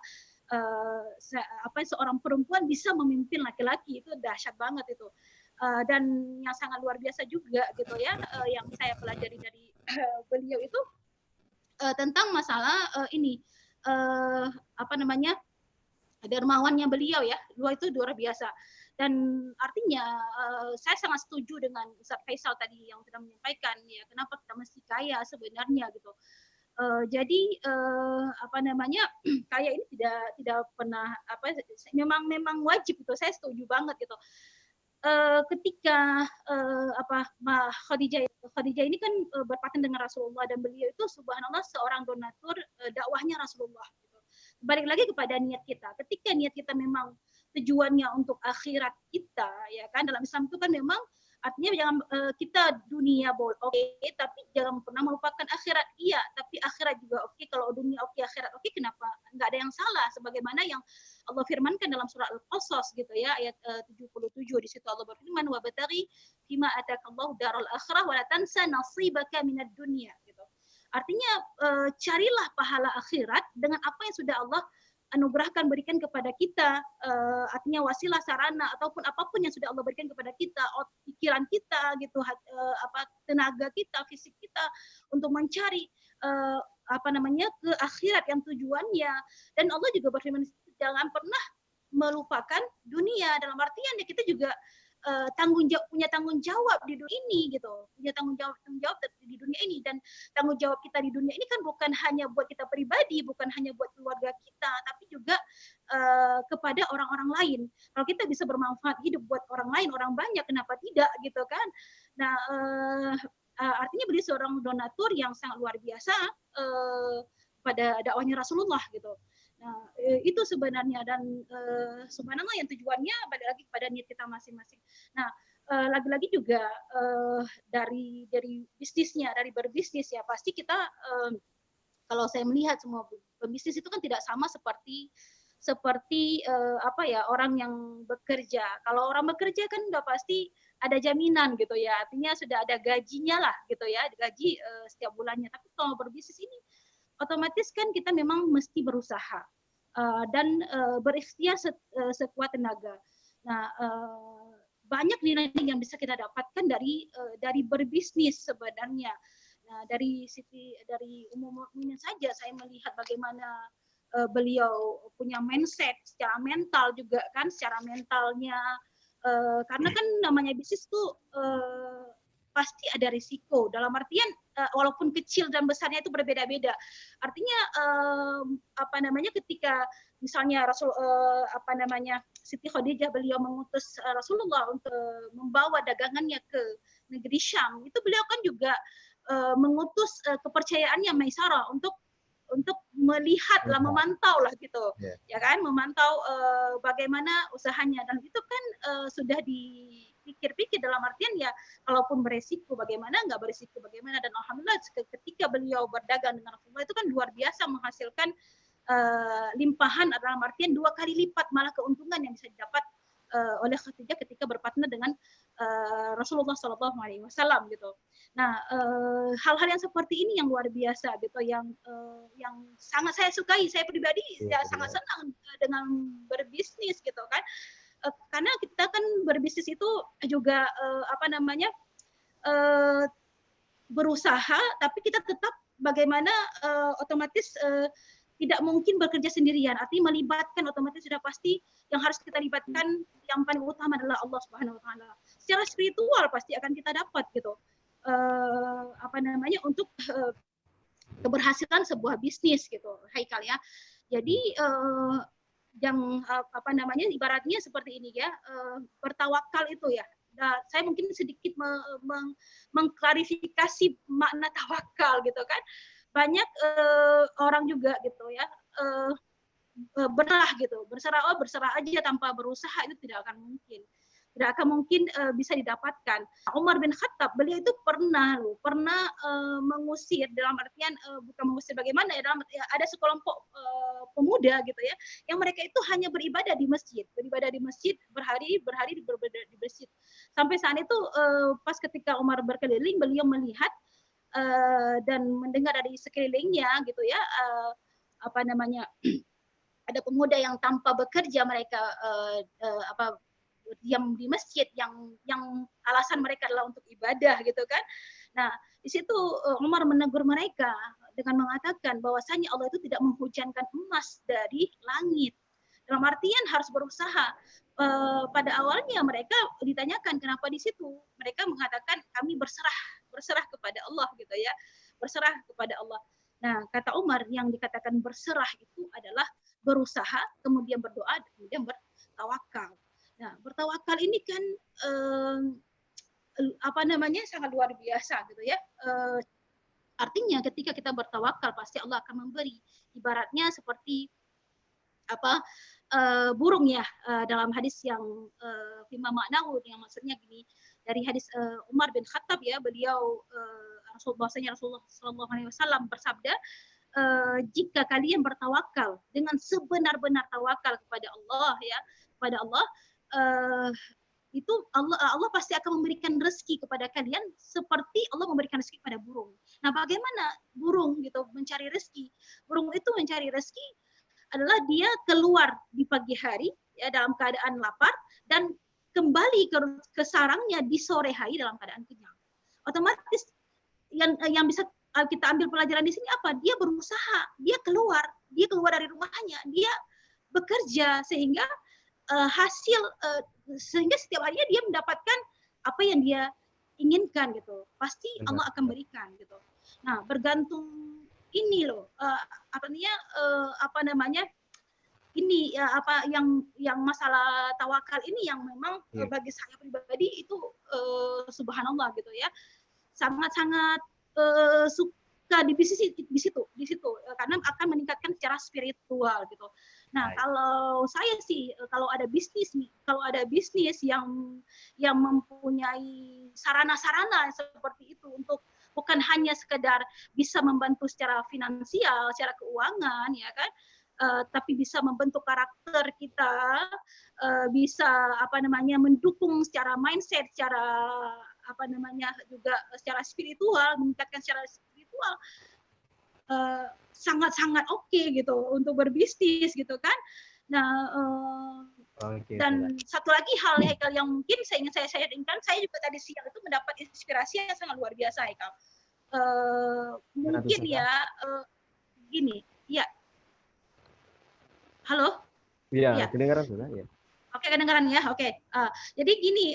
Seorang perempuan bisa memimpin laki-laki itu dahsyat banget itu. Dan yang sangat luar biasa juga gitu ya, yang saya pelajari dari beliau itu tentang masalah ini apa namanya, dermawannya beliau ya, itu luar biasa. Dan artinya saya sangat setuju dengan Ustaz Faisal tadi yang sudah menyampaikan ya, kenapa kita mesti kaya sebenarnya gitu. Jadi apa namanya, kaya ini tidak pernah apa, memang wajib gitu, saya setuju banget gitu. Ketika apa Khadijah ini kan berpaten dengan Rasulullah, dan beliau itu subhanallah seorang donatur dakwahnya Rasulullah gitu. Balik lagi kepada niat kita. Ketika niat kita memang tujuannya untuk akhirat kita ya kan, dalam Islam itu kan memang artinya jangan kita dunia oke, tapi jangan pernah melupakan akhirat. Iya, tapi akhirat juga oke. Kalau dunia oke, akhirat oke, kenapa nggak ada yang salah? Sebagaimana yang Allah firmankan dalam surah Al-Qasas gitu ya, ayat 77. Di situ Allah berfirman, wa bataghi fima atakallahu daral akhirah wa la tansa nasibaka minad dunya gitu. Artinya carilah pahala akhirat dengan apa yang sudah Allah anugerahkan, berikan kepada kita, artinya wasilah, sarana, ataupun apapun yang sudah Allah berikan kepada kita, pikiran kita gitu, apa tenaga kita, fisik kita untuk mencari apa namanya, ke akhirat yang tujuannya. Dan Allah juga berfirman, jangan pernah melupakan dunia, dalam artian ya kita juga punya tanggung jawab di dunia ini gitu, punya tanggung jawab di dunia ini. Dan tanggung jawab kita di dunia ini kan bukan hanya buat kita pribadi, bukan hanya buat keluarga kita, tapi juga kepada orang-orang lain. Kalau kita bisa bermanfaat hidup buat orang lain, orang banyak, kenapa tidak gitu kan? Nah, artinya beliau seorang donatur yang sangat luar biasa pada dakwahnya Rasulullah gitu. Nah, itu sebenarnya, dan subhanallah yang tujuannya balik lagi kepada niat kita masing-masing. Nah, lagi-lagi juga dari bisnisnya, dari berbisnis ya, pasti kita kalau saya melihat semua pebisnis itu kan tidak sama seperti orang yang bekerja. Kalau orang bekerja kan udah pasti ada jaminan gitu ya, artinya sudah ada gajinya lah gitu ya, gaji setiap bulannya. Tapi kalau berbisnis ini otomatis kan kita memang mesti berusaha dan berikhtiar sekuat tenaga. Nah, banyak nilai yang bisa kita dapatkan dari berbisnis sebenarnya. Nah, dari umum mukminin saja saya melihat bagaimana beliau punya mindset secara mental juga kan, secara mentalnya, karena kan namanya bisnis tuh pasti ada risiko, dalam artian walaupun kecil dan besarnya itu berbeda-beda. Artinya ketika misalnya Siti Khadijah beliau mengutus Rasulullah untuk membawa dagangannya ke negeri Syam, itu beliau kan juga mengutus kepercayaannya Maisarah untuk melihat lah, memantau lah gitu, ya kan, memantau bagaimana usahanya, dan itu kan sudah dipikir-pikir dalam artian ya, kalaupun beresiko bagaimana, nggak beresiko bagaimana. Dan alhamdulillah ketika beliau berdagang dengan Rasulullah itu kan luar biasa menghasilkan limpahan, dalam artian 2 kali lipat malah keuntungan yang bisa didapat oleh Khadijah ketika berpartner dengan Rasulullah SAW gitu. Nah, hal-hal yang seperti ini yang luar biasa gitu, yang sangat saya sukai. Saya pribadi sangat senang dengan berbisnis gitu kan, karena kita kan berbisnis itu juga berusaha, tapi kita tetap bagaimana otomatis tidak mungkin bekerja sendirian, artinya melibatkan, otomatis sudah pasti yang harus kita libatkan yang paling utama adalah Allah Subhanahu wa taala. Secara spiritual pasti akan kita dapat gitu. Untuk keberhasilan sebuah bisnis gitu, Haikal ya. Jadi ibaratnya seperti ini ya, bertawakal itu ya. Nah, saya mungkin sedikit mengklarifikasi makna tawakal gitu kan. Banyak orang juga gitu ya berserah aja tanpa berusaha, itu tidak akan mungkin bisa didapatkan. Umar bin Khattab beliau itu pernah mengusir, dalam artian bukan mengusir bagaimana ya, ada sekelompok pemuda gitu ya, yang mereka itu hanya beribadah di masjid berhari beribadah di masjid. Sampai saat itu pas ketika Umar berkeliling, beliau melihat dan mendengar dari sekelilingnya gitu ya, ada pemuda yang tanpa bekerja, mereka diam di masjid, yang alasan mereka adalah untuk ibadah gitu kan. Nah, di situ Umar menegur mereka dengan mengatakan bahwasanya Allah itu tidak menghujankan emas dari langit. Dalam artian harus berusaha. Pada awalnya mereka ditanyakan kenapa di situ, mereka mengatakan kami berserah kepada Allah gitu ya, berserah kepada Allah. Nah, kata Umar, yang dikatakan berserah itu adalah berusaha, kemudian berdoa, kemudian bertawakal. Nah, bertawakal ini kan sangat luar biasa gitu ya. Artinya ketika kita bertawakal pasti Allah akan memberi. Ibaratnya seperti burung ya, dalam hadis yang fima ma'nahu, yang maksudnya gini, dari hadis Umar bin Khattab ya, beliau Rasulullah SAW bersabda, jika kalian bertawakal dengan sebenar-benar tawakal kepada Allah ya, kepada Allah, itu Allah pasti akan memberikan rezeki kepada kalian seperti Allah memberikan rezeki kepada burung. Nah, bagaimana burung gitu mencari rezeki? Burung itu mencari rezeki adalah dia keluar di pagi hari ya dalam keadaan lapar, dan kembali ke sarangnya di sore hari dalam keadaan kenyang. Otomatis yang bisa kita ambil pelajaran di sini apa? Dia berusaha, dia keluar dari rumahnya, dia bekerja, sehingga hasil sehingga setiap harinya dia mendapatkan apa yang dia inginkan gitu. Pasti Allah akan berikan gitu. Nah, bergantung ini loh, apa namanya? Ini ya apa yang masalah tawakal ini yang memang bagi saya pribadi itu subhanallah gitu ya. Sangat-sangat suka di situ karena akan meningkatkan secara spiritual gitu. Nah, kalau saya sih kalau ada bisnis yang mempunyai sarana-sarana seperti itu untuk bukan hanya sekedar bisa membantu secara finansial, secara keuangan ya kan, tapi bisa membentuk karakter kita, bisa mendukung secara mindset, secara juga secara spiritual, meningkatkan secara spiritual, sangat-sangat oke gitu untuk berbisnis gitu kan. Nah, dan satu lagi hal Haikal yang mungkin saya ingin saya sharingkan, saya juga tadi siang itu mendapat inspirasi yang sangat luar biasa Haikal. Mungkin ya gini, ya. Halo? Iya, kedengaran sudah ya. Oke, kedengaran ya. Oke. Jadi gini,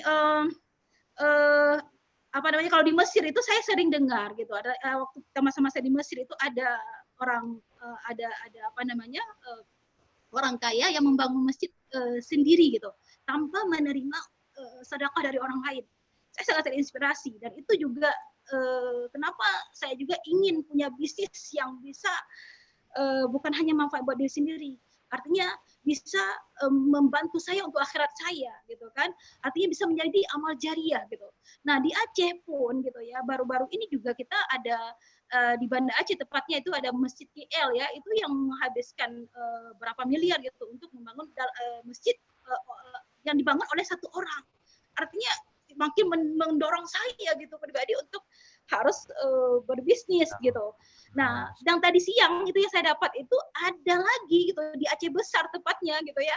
kalau di Mesir itu saya sering dengar gitu. Ada waktu kita masa-masa di Mesir itu ada orang orang kaya yang membangun masjid sendiri gitu, tanpa menerima sedekah dari orang lain. Saya sangat terinspirasi dan itu juga kenapa saya juga ingin punya bisnis yang bisa bukan hanya manfaat buat diri sendiri. Artinya bisa membantu saya untuk akhirat saya gitu kan, artinya bisa menjadi amal jariah gitu. Nah di Aceh pun gitu ya, baru-baru ini juga kita ada di Banda Aceh tepatnya itu ada Masjid KL ya, itu yang menghabiskan berapa miliar gitu untuk membangun masjid yang dibangun oleh satu orang. Artinya makin mendorong saya gitu pribadi untuk harus berbisnis gitu. Nah, yang tadi siang itu yang saya dapat itu ada lagi gitu di Aceh Besar tepatnya gitu ya.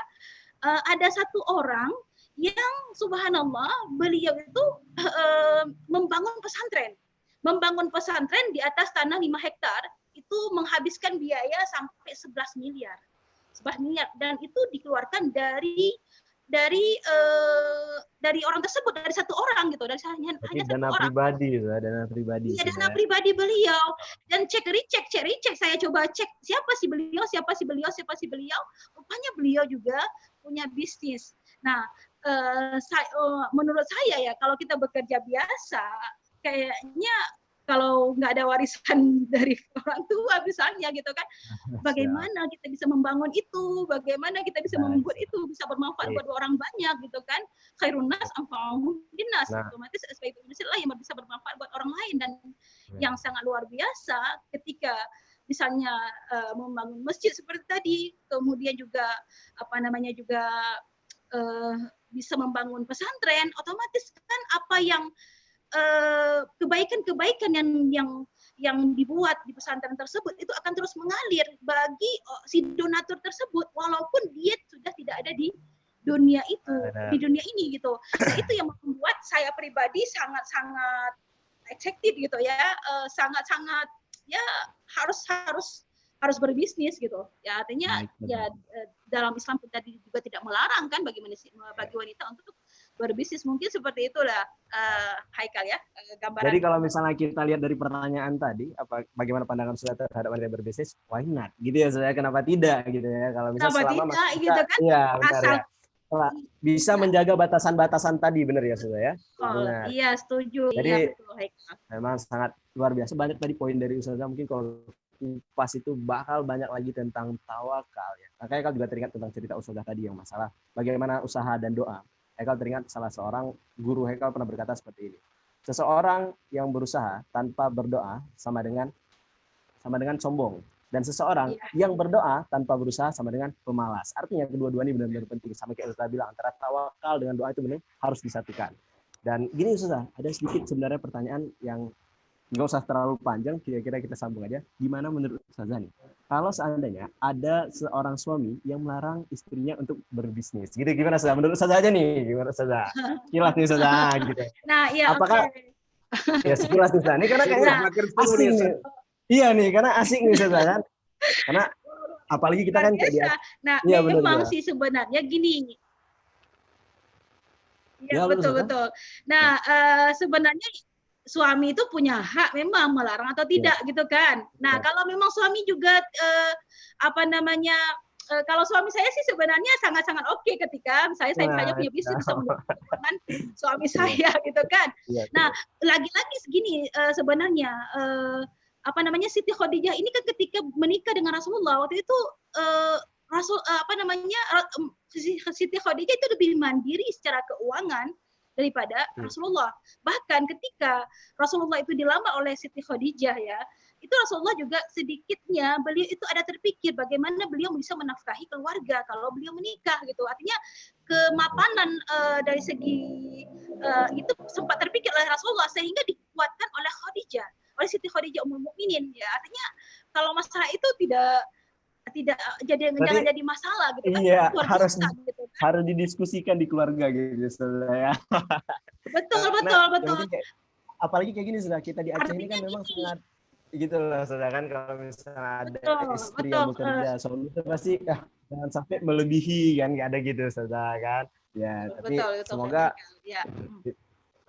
Ada satu orang yang subhanallah beliau itu membangun pesantren di atas tanah 5 hektar itu menghabiskan biaya sampai 11 miliar. 11 miliar dan itu dikeluarkan dari orang tersebut, dari satu orang gitu, dari hanya dana satu orang. Dana pribadi. Iya, dana pribadi beliau. Dan cek recheck, saya coba cek siapa sih beliau. Rupanya beliau juga punya bisnis. Nah, menurut saya ya kalau kita bekerja biasa, kayaknya kalau nggak ada warisan dari orang tua misalnya gitu kan, bagaimana kita bisa membangun itu, bagaimana kita bisa membuat itu bisa bermanfaat buat orang banyak gitu kan, khairun nas anfa'uhum linnas, otomatis sebagai manusia lah yang bisa bermanfaat buat orang lain. Dan yang sangat luar biasa ketika misalnya membangun masjid seperti tadi, kemudian juga bisa membangun pesantren, otomatis kan apa yang kebaikan-kebaikan yang dibuat di pesantren tersebut itu akan terus mengalir bagi si donatur tersebut walaupun dia sudah tidak ada di dunia itu, di dunia ini gitu. Nah, itu yang membuat saya pribadi sangat-sangat excited gitu ya, sangat-sangat ya harus berbisnis gitu. Ya artinya ya dalam Islam kita juga tidak melarang kan bagi wanita untuk berbisnis. Mungkin seperti itulah Haikal ya gambaran. Jadi kalau misalnya kita lihat dari pertanyaan tadi, bagaimana pandangan Ustaz terhadap wanita berbisnis? Why not? Gitu ya, saya kenapa tidak gitu ya. Kalau misalnya selama kita, gitu kan? Iya, benar ya. Bisa menjaga batasan-batasan tadi, benar ya Ustaz ya? Iya, setuju. Jadi iya, betul, Haikal. Memang sangat luar biasa, banyak tadi poin dari Ustaz. Mungkin kalau pas itu bakal banyak lagi tentang tawakal ya. Makanya Haikal juga teringat tentang cerita Ustaz tadi yang masalah bagaimana usaha dan doa. Haikal teringat salah seorang guru Haikal pernah berkata seperti ini. Seseorang yang berusaha tanpa berdoa sama dengan sombong. Dan seseorang yang berdoa tanpa berusaha sama dengan pemalas. Artinya kedua-dua ini benar-benar penting. Sama kayak Ustaz bilang, antara tawakal dengan doa itu benar harus disatukan. Dan gini Ustaz, ada sedikit sebenarnya pertanyaan yang nggak usah terlalu panjang, kira-kira kita sambung aja. Gimana menurut Ustazah nih? Kalau seandainya ada seorang suami yang melarang istrinya untuk berbisnis, gitu gimana Ustazah? Menurut Ustazah aja nih, gimana Ustazah? Sekilas nih Ustazah, gitu. Nah, iya. Apakah ya sekilas Ustazah? Ini karena kayaknya asik nih. Iya nih, karena asik nih Ustazah kan. Karena apalagi kita kan kayak dia. Nah, ya, memang sih sebenarnya gini. Ya, betul Ustaz. betul. Nah, sebenarnya suami itu punya hak memang melarang atau tidak gitu kan. Nah, kalau memang suami juga apa namanya kalau suami saya sih sebenarnya sangat-sangat oke ketika saya punya bisnis bisa menurut keuangan suami saya gitu kan. Nah, lagi-lagi segini sebenarnya apa namanya Siti Khadijah ini kan ketika menikah dengan Rasulullah waktu itu apa namanya Siti Khadijah itu lebih mandiri secara keuangan daripada Rasulullah. Bahkan ketika Rasulullah itu dilamar oleh Siti Khadijah ya, itu Rasulullah juga sedikitnya beliau itu ada terpikir bagaimana beliau bisa menafkahi keluarga kalau beliau menikah gitu. Artinya kemapanan dari segi itu sempat terpikir oleh Rasulullah sehingga dikuatkan oleh Khadijah, oleh Siti Khadijah Ummul Mukminin ya. Artinya kalau masalah itu tidak jangan jadi masalah gitu kan. Iya, gitu, kan? Harus didiskusikan di keluarga gitu ya. Betul. Apalagi kayak gini sudah kita di Aceh ini kan memang sangat gitu loh, saudara kan kalau misalnya ada istri yang bekerja, suami itu pasti jangan sampai melebihi kan, nggak ada gitu, saudara kan. Ya, tapi semoga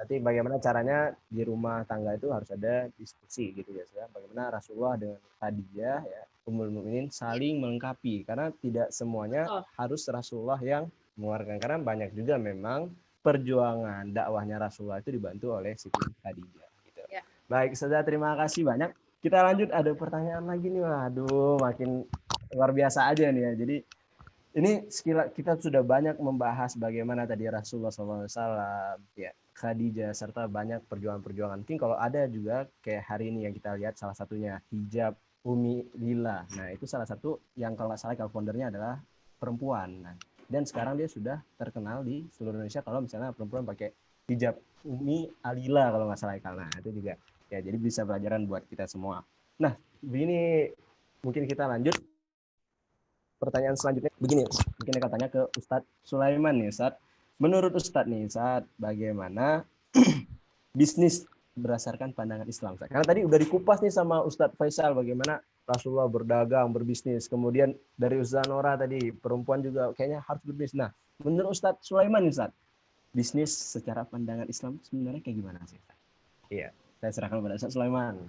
nanti bagaimana caranya di rumah tangga itu harus ada diskusi gitu ya, saudara. Bagaimana Rasulullah dengan Khadijah ya, Ummul Mukminin saling melengkapi karena tidak semuanya harus Rasulullah yang mengeluarkan, karena banyak juga memang perjuangan dakwahnya Rasulullah itu dibantu oleh Siti Khadijah gitu. Ya. Baik, saudara, terima kasih banyak. Kita lanjut, ada pertanyaan lagi nih. Waduh, makin luar biasa aja nih ya. Jadi ini kita sudah banyak membahas bagaimana tadi Rasulullah SAW, ya, Khadijah, serta banyak perjuangan-perjuangan. Mungkin kalau ada juga kayak hari ini yang kita lihat salah satunya hijab Umi Lila. Nah, itu salah satu yang kalau nggak salah kalau foundernya adalah perempuan. Nah, dan sekarang dia sudah terkenal di seluruh Indonesia kalau misalnya perempuan pakai hijab Umi Alila kalau nggak salah. Nah, itu juga ya, jadi bisa pelajaran buat kita semua. Nah, begini, mungkin kita lanjut. Pertanyaan selanjutnya begini, mungkin saya tanya ke Ustadz Sulaiman nih, Ustadz. Menurut Ustadz nih, Ustadz, bagaimana bisnis berdasarkan pandangan Islam? Karena tadi udah dikupas nih sama Ustadz Faisal bagaimana Rasulullah berdagang, berbisnis. Kemudian dari Ustadz Nora tadi, perempuan juga kayaknya harus berbisnis. Nah, menurut Ustadz Sulaiman nih, Ustadz, bisnis secara pandangan Islam sebenarnya kayak gimana sih? Iya, saya serahkan kepada Ustadz Sulaiman.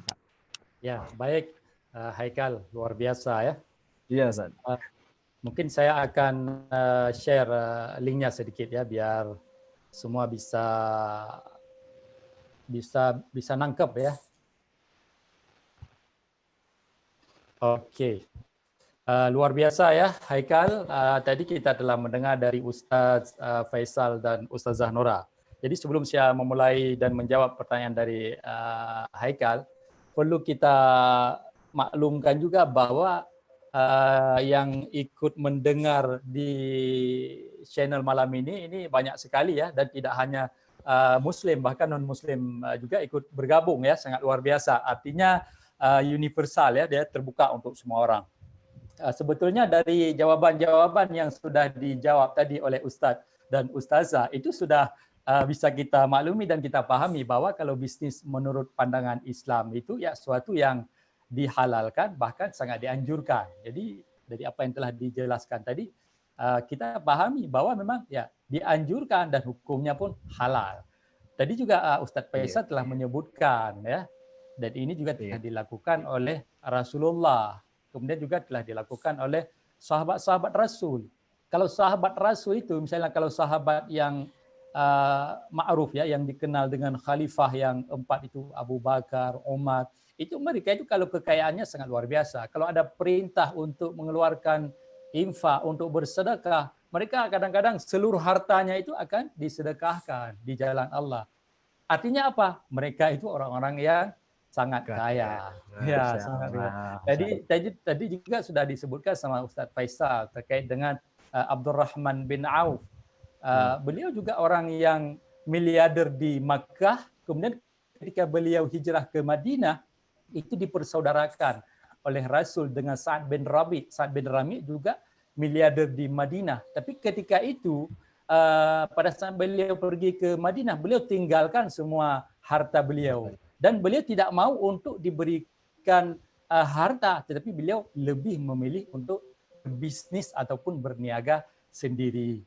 Ya, baik. Haikal, luar biasa ya. Iya, Ustadz. Mungkin saya akan share linknya sedikit ya, biar semua bisa nangkep ya. Oke. Luar biasa ya, Haikal. Tadi kita telah mendengar dari Ustaz Faisal dan Ustazah Nora. Jadi sebelum saya memulai dan menjawab pertanyaan dari Haikal, perlu kita maklumkan juga bahwa yang ikut mendengar di channel malam ini banyak sekali ya, dan tidak hanya Muslim, bahkan non-Muslim juga ikut bergabung ya, sangat luar biasa. Artinya universal ya, dia terbuka untuk semua orang. Sebetulnya dari jawaban-jawaban yang sudah dijawab tadi oleh Ustadz dan Ustazah itu sudah bisa kita maklumi dan kita pahami bahwa kalau bisnis menurut pandangan Islam itu ya suatu yang dihalalkan, bahkan sangat dianjurkan. Jadi dari apa yang telah dijelaskan tadi, kita pahami bahwa memang ya dianjurkan dan hukumnya pun halal. Tadi juga Ustadz Faisal telah menyebutkan ya, dan ini juga telah dilakukan oleh Rasulullah, kemudian juga telah dilakukan oleh sahabat-sahabat Rasul. Kalau sahabat Rasul itu, misalnya kalau sahabat yang ma'ruf ya, yang dikenal dengan khalifah yang 4 itu, Abu Bakar, Umar, itu mereka itu kalau kekayaannya sangat luar biasa. Kalau ada perintah untuk mengeluarkan infak, untuk bersedekah, mereka kadang-kadang seluruh hartanya itu akan disedekahkan di jalan Allah. Artinya apa? Mereka itu orang-orang yang sangat kaya. Ya, sangat kaya. Tadi juga sudah disebutkan sama Ustadz Faisal terkait dengan Abdurrahman bin Auf. Beliau juga orang yang miliarder di Makkah, kemudian ketika beliau hijrah ke Madinah, itu dipersaudarakan oleh Rasul dengan Sa'ad bin Rabi. Sa'ad bin Rabi juga miliarder di Madinah. Tapi ketika itu, pada saat beliau pergi ke Madinah, beliau tinggalkan semua harta beliau. Dan beliau tidak mau untuk diberikan harta, tetapi beliau lebih memilih untuk berbisnis ataupun berniaga sendiri.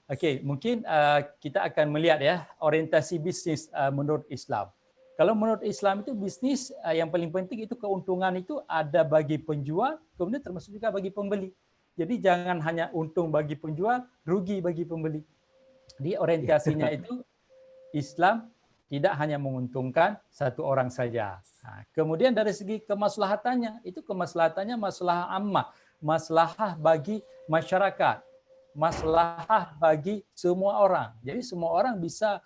Okey, mungkin kita akan melihat ya orientasi bisnis menurut Islam. Kalau menurut Islam itu bisnis yang paling penting itu keuntungan itu ada bagi penjual, kemudian termasuk juga bagi pembeli. Jadi jangan hanya untung bagi penjual, rugi bagi pembeli. Di orientasinya itu Islam tidak hanya menguntungkan satu orang saja. Nah, kemudian dari segi kemaslahatannya, itu kemaslahatannya maslahah ammah, maslahah bagi masyarakat, maslahah bagi semua orang. Jadi semua orang bisa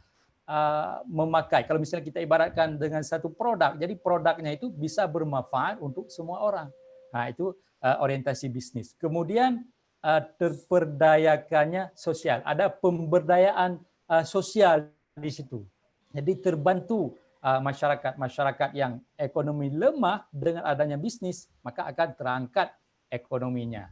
memakai. Kalau misalnya kita ibaratkan dengan satu produk, jadi produknya itu bisa bermanfaat untuk semua orang. Nah, itu orientasi bisnis. Kemudian terperdayakannya sosial. Ada pemberdayaan sosial di situ. Jadi terbantu masyarakat yang ekonomi lemah dengan adanya bisnis, maka akan terangkat ekonominya.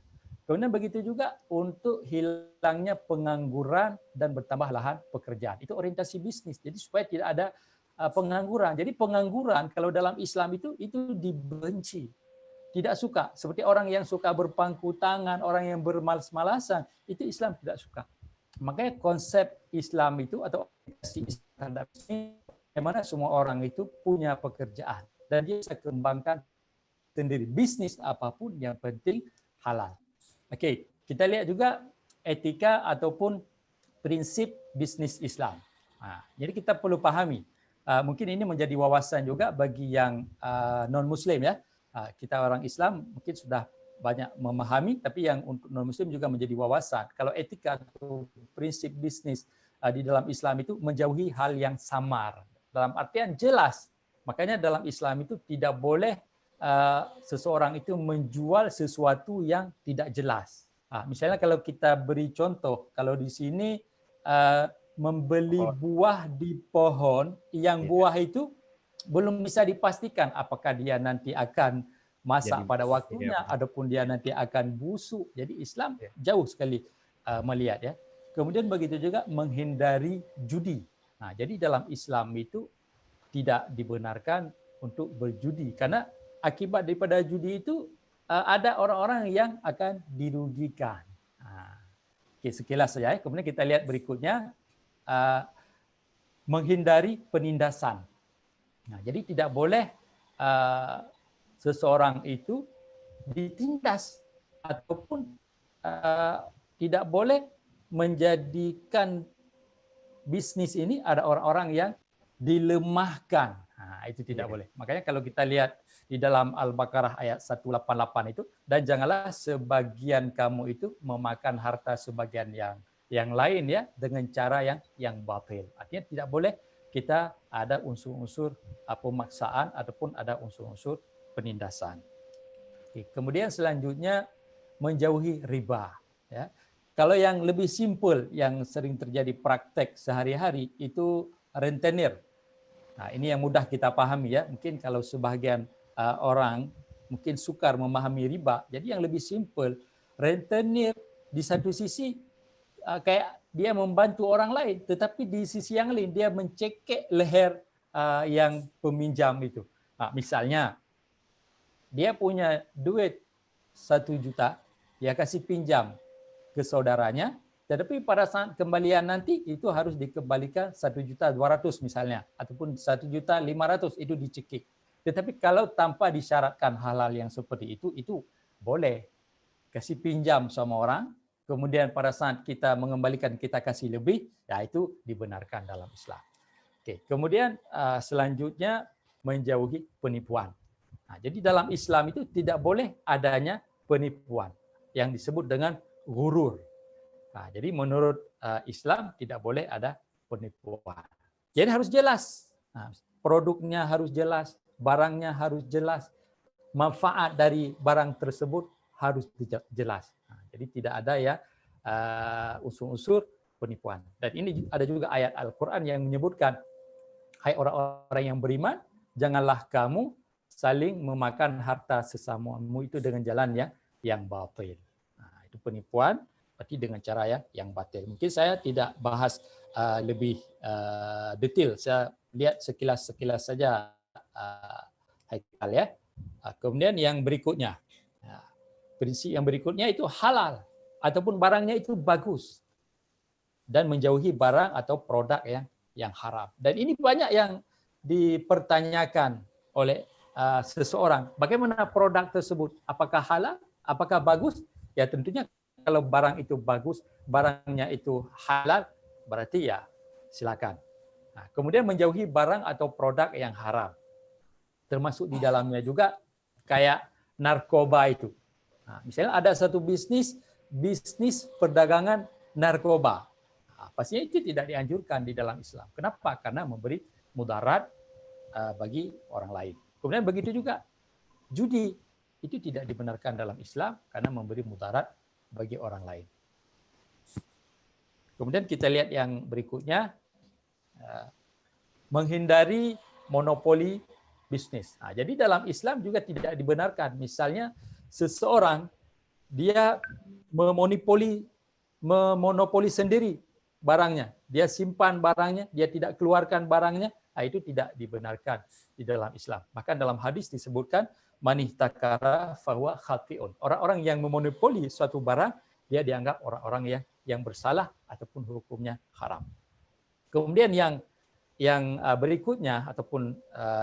Kemudian begitu juga untuk hilangnya pengangguran dan bertambah lahan pekerjaan. Itu orientasi bisnis. Jadi supaya tidak ada pengangguran. Jadi pengangguran kalau dalam Islam itu dibenci. Tidak suka. Seperti orang yang suka berpangku tangan, orang yang bermalas-malasan, itu Islam tidak suka. Makanya konsep Islam itu atau orientasi Islam ini bagaimana semua orang itu punya pekerjaan dan dia bisa kembangkan sendiri. Bisnis apapun yang penting halal. Okey, kita lihat juga etika ataupun prinsip bisnis Islam. Jadi kita perlu pahami. Mungkin ini menjadi wawasan juga bagi yang non-Muslim ya. Kita orang Islam mungkin sudah banyak memahami, tapi yang untuk non-Muslim juga menjadi wawasan. Kalau etika atau prinsip bisnis di dalam Islam itu menjauhi hal yang samar. Dalam artian jelas. Makanya dalam Islam itu tidak boleh seseorang itu menjual sesuatu yang tidak jelas. Misalnya kalau kita beri contoh, kalau di sini membeli buah di pohon yang buah itu belum bisa dipastikan apakah dia nanti akan masak pada waktunya ataupun dia nanti akan busuk. Jadi Islam jauh sekali melihat ya. Kemudian begitu juga menghindari judi. Nah, jadi dalam Islam itu tidak dibenarkan untuk berjudi karena akibat daripada judi itu ada orang-orang yang akan dirugikan. Oke, sekilas saja. Kemudian kita lihat berikutnya menghindari penindasan. Nah, jadi tidak boleh seseorang itu ditindas ataupun tidak boleh menjadikan bisnis ini ada orang-orang yang dilemahkan. Itu tidak boleh. Makanya kalau kita lihat di dalam Al-Baqarah ayat 188 itu, dan janganlah sebagian kamu itu memakan harta sebagian yang lain ya dengan cara yang batil. Artinya tidak boleh kita ada unsur-unsur pemaksaan ataupun ada unsur-unsur penindasan. Oke, kemudian selanjutnya menjauhi riba ya. Kalau yang lebih simpel yang sering terjadi praktek sehari-hari itu rentenir. Nah, ini yang mudah kita pahami ya. Mungkin kalau sebahagian orang mungkin sukar memahami riba. Jadi yang lebih simpel, rentenir di satu sisi kayak dia membantu orang lain, tetapi di sisi yang lain dia mencekik leher yang peminjam itu. Misalnya dia punya duit 1 juta, dia kasih pinjam ke saudaranya, tetapi pada saat kembalian nanti itu harus dikembalikan 1.200.000 misalnya, ataupun 1.500.000 itu dicekik. Tetapi kalau tanpa disyaratkan hal-hal yang seperti itu boleh kasih pinjam sama orang, kemudian pada saat kita mengembalikan kita kasih lebih, ya itu dibenarkan dalam Islam. Oke, kemudian selanjutnya menjauhi penipuan. Nah, jadi dalam Islam itu tidak boleh adanya penipuan yang disebut dengan ghurur. Nah, jadi menurut Islam tidak boleh ada penipuan. Jadi harus jelas. Nah, produknya harus jelas, barangnya harus jelas, manfaat dari barang tersebut harus jelas. Nah, jadi tidak ada ya unsur-unsur penipuan. Dan ini ada juga ayat Al-Quran yang menyebutkan, hai orang-orang yang beriman, janganlah kamu saling memakan harta sesamamu itu dengan jalan yang batil. Nah, itu penipuan, berarti dengan cara yang batil. Mungkin saya tidak bahas lebih detail. Saya lihat sekilas saja Haikal ya. Kemudian yang berikutnya, prinsip yang berikutnya itu halal ataupun barangnya itu bagus. dan menjauhi barang atau produk yang haram. Dan ini banyak yang dipertanyakan oleh seseorang. Bagaimana produk tersebut? Apakah halal? Apakah bagus? Ya tentunya kalau barang itu bagus, barangnya itu halal, berarti ya silakan. Nah, kemudian menjauhi barang atau produk yang haram. Termasuk di dalamnya juga kayak narkoba itu. Nah, misalnya ada satu bisnis perdagangan narkoba. Nah, pastinya itu tidak dianjurkan di dalam Islam. Kenapa? Karena memberi mudarat bagi orang lain. Kemudian begitu juga judi, itu tidak dibenarkan dalam Islam karena memberi mudarat bagi orang lain. Kemudian kita lihat yang berikutnya, menghindari monopoli bisnis. Nah, jadi dalam Islam juga tidak dibenarkan. Misalnya seseorang dia memonopoli sendiri barangnya, dia simpan barangnya, dia tidak keluarkan barangnya, itu tidak dibenarkan di dalam Islam. Bahkan dalam hadis disebutkan manihtakara fahuwa khati'un. Orang-orang yang memonopoli suatu barang, dia dianggap orang-orang yang bersalah ataupun hukumnya haram. Kemudian yang berikutnya ataupun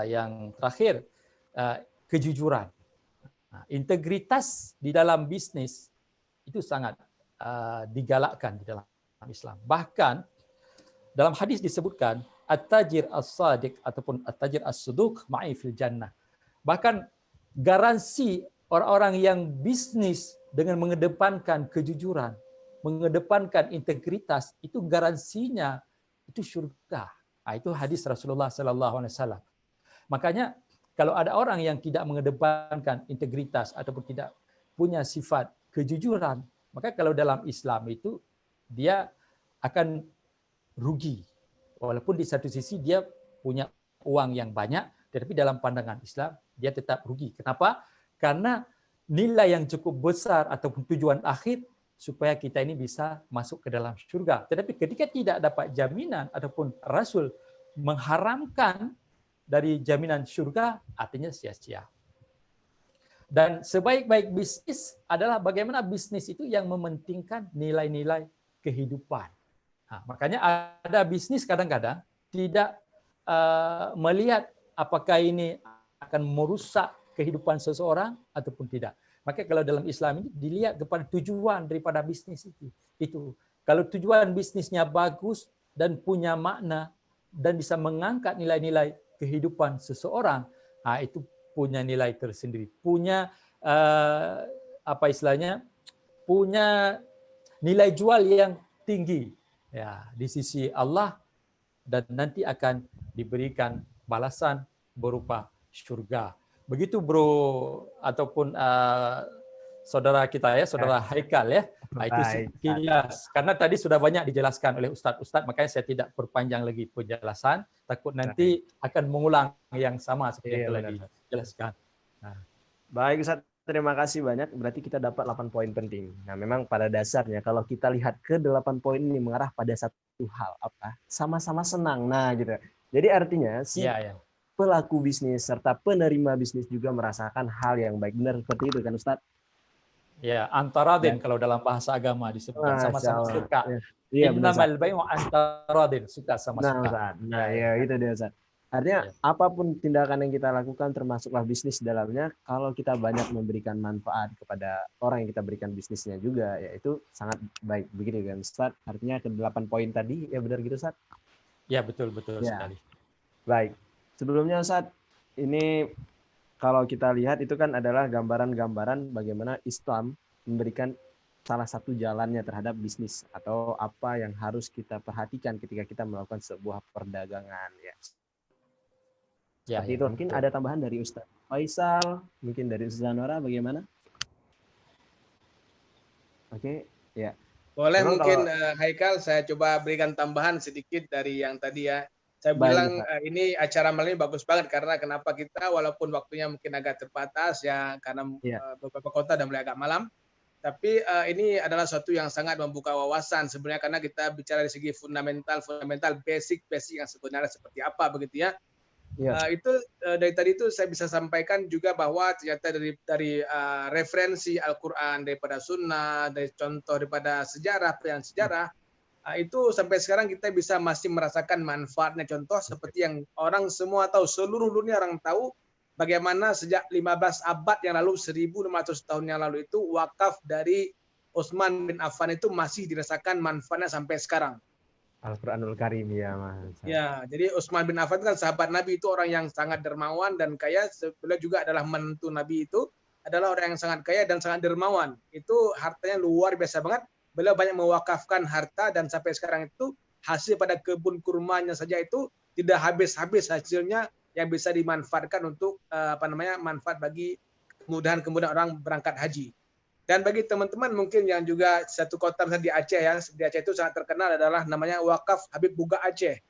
yang terakhir, kejujuran. Nah, integritas di dalam bisnis itu sangat digalakkan di dalam Islam. Bahkan dalam hadis disebutkan at-tajir as-sadiq ataupun at-tajir as-suduq ma'i fil jannah. Bahkan garansi orang-orang yang bisnis dengan mengedepankan kejujuran, mengedepankan integritas, itu garansinya itu surga. Nah, itu hadis Rasulullah SAW. Makanya kalau ada orang yang tidak mengedepankan integritas ataupun tidak punya sifat kejujuran, maka kalau dalam Islam itu dia akan rugi. Walaupun di satu sisi dia punya uang yang banyak, tetapi dalam pandangan Islam dia tetap rugi. Kenapa? Karena nilai yang cukup besar ataupun tujuan akhir supaya kita ini bisa masuk ke dalam surga. Tetapi ketika tidak dapat jaminan ataupun Rasul mengharamkan dari jaminan surga, artinya sia-sia. Dan sebaik-baik bisnis adalah bagaimana bisnis itu yang mementingkan nilai-nilai kehidupan. Nah, makanya ada bisnis kadang-kadang tidak melihat apakah ini akan merusak kehidupan seseorang ataupun tidak. Maka kalau dalam Islam ini dilihat kepada tujuan daripada bisnis itu. Kalau tujuan bisnisnya bagus dan punya makna dan bisa mengangkat nilai-nilai kehidupan seseorang, itu punya nilai tersendiri, punya punya nilai jual yang tinggi ya di sisi Allah, dan nanti akan diberikan balasan berupa surga. Begitu bro ataupun saudara kita ya, saudara Haikal ya. Nah, itu sekilas. Karena tadi sudah banyak dijelaskan oleh Ustadz, makanya saya tidak perpanjang lagi penjelasan. Takut nanti akan mengulang yang sama seperti yang telah dijelaskan. Nah. Baik Ustadz, terima kasih banyak. Berarti kita dapat 8 poin penting. Nah, memang pada dasarnya kalau kita lihat ke 8 poin ini mengarah pada satu hal, apa? Sama-sama senang. Nah, gitu. Jadi artinya pelaku bisnis serta penerima bisnis juga merasakan hal yang baik. Benar seperti itu kan Ustadz? Ya, antaradin kalau dalam bahasa agama disebutkan sama-sama suka. Iya, innamal bai'u antaradin, suka sama-sama. Nah, ya itu dia Ustaz. Artinya apapun tindakan yang kita lakukan termasuklah bisnis dalamnya, kalau kita banyak memberikan manfaat kepada orang yang kita berikan bisnisnya juga, ya itu sangat baik. Begitu kan Ustaz? Artinya ke 8 poin tadi, ya benar gitu Ustaz? Ya, betul sekali. Baik. Sebelumnya Ustaz, ini kalau kita lihat itu kan adalah gambaran-gambaran bagaimana Islam memberikan salah satu jalannya terhadap bisnis atau apa yang harus kita perhatikan ketika kita melakukan sebuah perdagangan ya. Seperti itu. Mungkin ada tambahan dari Ustaz Faisal, mungkin dari Ustaz Nora, bagaimana? Oke, ya. Boleh mungkin Haikal saya coba berikan tambahan sedikit dari yang tadi ya. Saya bilang ini acara malam ini bagus banget karena kenapa kita walaupun waktunya mungkin agak terbatas ya karena beberapa kota dan mulai agak malam, tapi ini adalah suatu yang sangat membuka wawasan sebenarnya karena kita bicara dari segi fundamental basic yang sebenarnya seperti apa begitu ya. Itu dari tadi itu saya bisa sampaikan juga bahwa ternyata dari referensi Al-Quran, daripada Sunnah, dari contoh daripada sejarah itu sampai sekarang kita bisa masih merasakan manfaatnya. Contoh seperti yang orang semua tahu, seluruh dunia orang tahu bagaimana sejak 15 abad yang lalu, 1.500 tahun yang lalu itu wakaf dari Utsman bin Affan itu masih dirasakan manfaatnya sampai sekarang. Al-Quranul Karim ya Mas. Ya, jadi Utsman bin Affan itu kan sahabat Nabi, itu orang yang sangat dermawan dan kaya. Beliau juga adalah menantu Nabi, itu adalah orang yang sangat kaya dan sangat dermawan. Itu hartanya luar biasa banget. Beliau banyak mewakafkan harta dan sampai sekarang itu hasil pada kebun kurmanya saja itu tidak habis-habis hasilnya yang bisa dimanfaatkan untuk manfaat bagi kemudahan orang berangkat haji. Dan bagi teman-teman mungkin yang juga satu kota misalnya di Aceh ya, di Aceh itu sangat terkenal adalah namanya wakaf Habib Buga Aceh.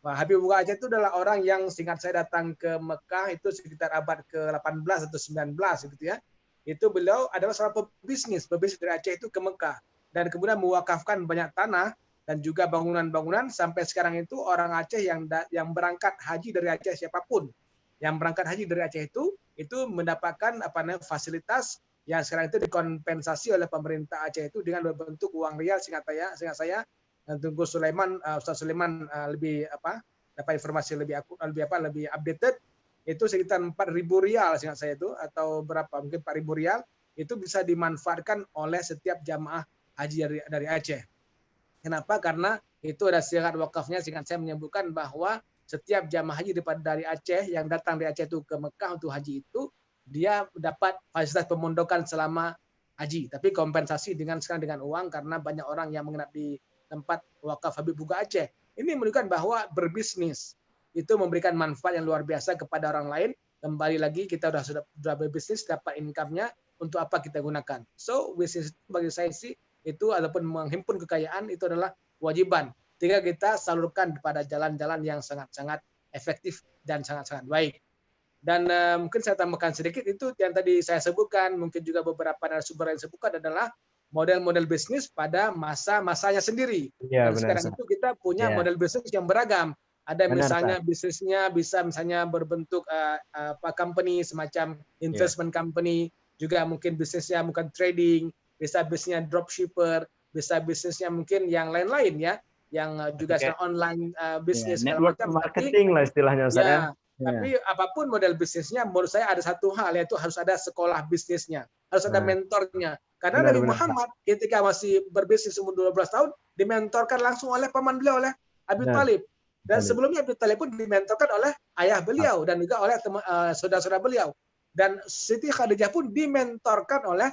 Nah, Habib Buga Aceh itu adalah orang yang seingat saya datang ke Mekah itu sekitar abad ke-18 atau 19 gitu ya. Itu beliau adalah seorang pebisnis dari Aceh itu ke Mekah. Dan kemudian mewakafkan banyak tanah dan juga bangunan-bangunan sampai sekarang itu orang Aceh yang berangkat haji dari Aceh, siapapun yang berangkat haji dari Aceh itu mendapatkan fasilitas yang sekarang itu dikompensasi oleh pemerintah Aceh itu dengan berbentuk uang rial. Seingat saya Tunggu Sulaiman, Ustaz Sulaiman dapat informasi lebih updated, itu sekitar 4.000 rial seingat saya itu, atau berapa mungkin 4.000 rial itu bisa dimanfaatkan oleh setiap jamaah haji dari Aceh. Kenapa? Karena itu ada syarat wakafnya. Seingat saya menyebutkan bahwa setiap jamaah haji dari Aceh yang datang dari Aceh itu ke Mekah untuk haji itu dia dapat fasilitas pemondokan selama haji, tapi kompensasi sekarang dengan uang karena banyak orang yang menginap di tempat wakaf Habib Buga Aceh. Ini menunjukkan bahwa berbisnis itu memberikan manfaat yang luar biasa kepada orang lain. Kembali lagi kita sudah berbisnis, dapat income-nya, untuk apa kita gunakan. So bisnis bagi saya sih itu ataupun menghimpun kekayaan itu adalah kewajiban. Tinggal kita salurkan pada jalan-jalan yang sangat-sangat efektif dan sangat-sangat baik. Dan mungkin saya tambahkan sedikit, itu yang tadi saya sebutkan, mungkin juga beberapa narasumber yang sebutkan adalah model-model bisnis pada masa-masanya sendiri. Ya, Dan sekarang itu kita punya model bisnis yang beragam. Ada misalnya bisnisnya bisa misalnya berbentuk company semacam investment company, juga mungkin bisnisnya bukan trading, bisa bisnisnya dropshipper, bisa bisnisnya mungkin yang lain-lain ya, yang juga online bisnis, network marketing lah istilahnya saya. Tapi apapun model bisnisnya, menurut saya ada satu hal, yaitu harus ada sekolah bisnisnya, harus ada mentornya. Karena Nabi Muhammad ketika masih berbisnis umur 12 tahun, dimentorkan langsung oleh paman beliau, oleh Abi Thalib. Dan sebelumnya Abi Thalib pun dimentorkan oleh ayah beliau dan juga oleh saudara-saudara beliau. Dan Siti Khadijah pun dimentorkan oleh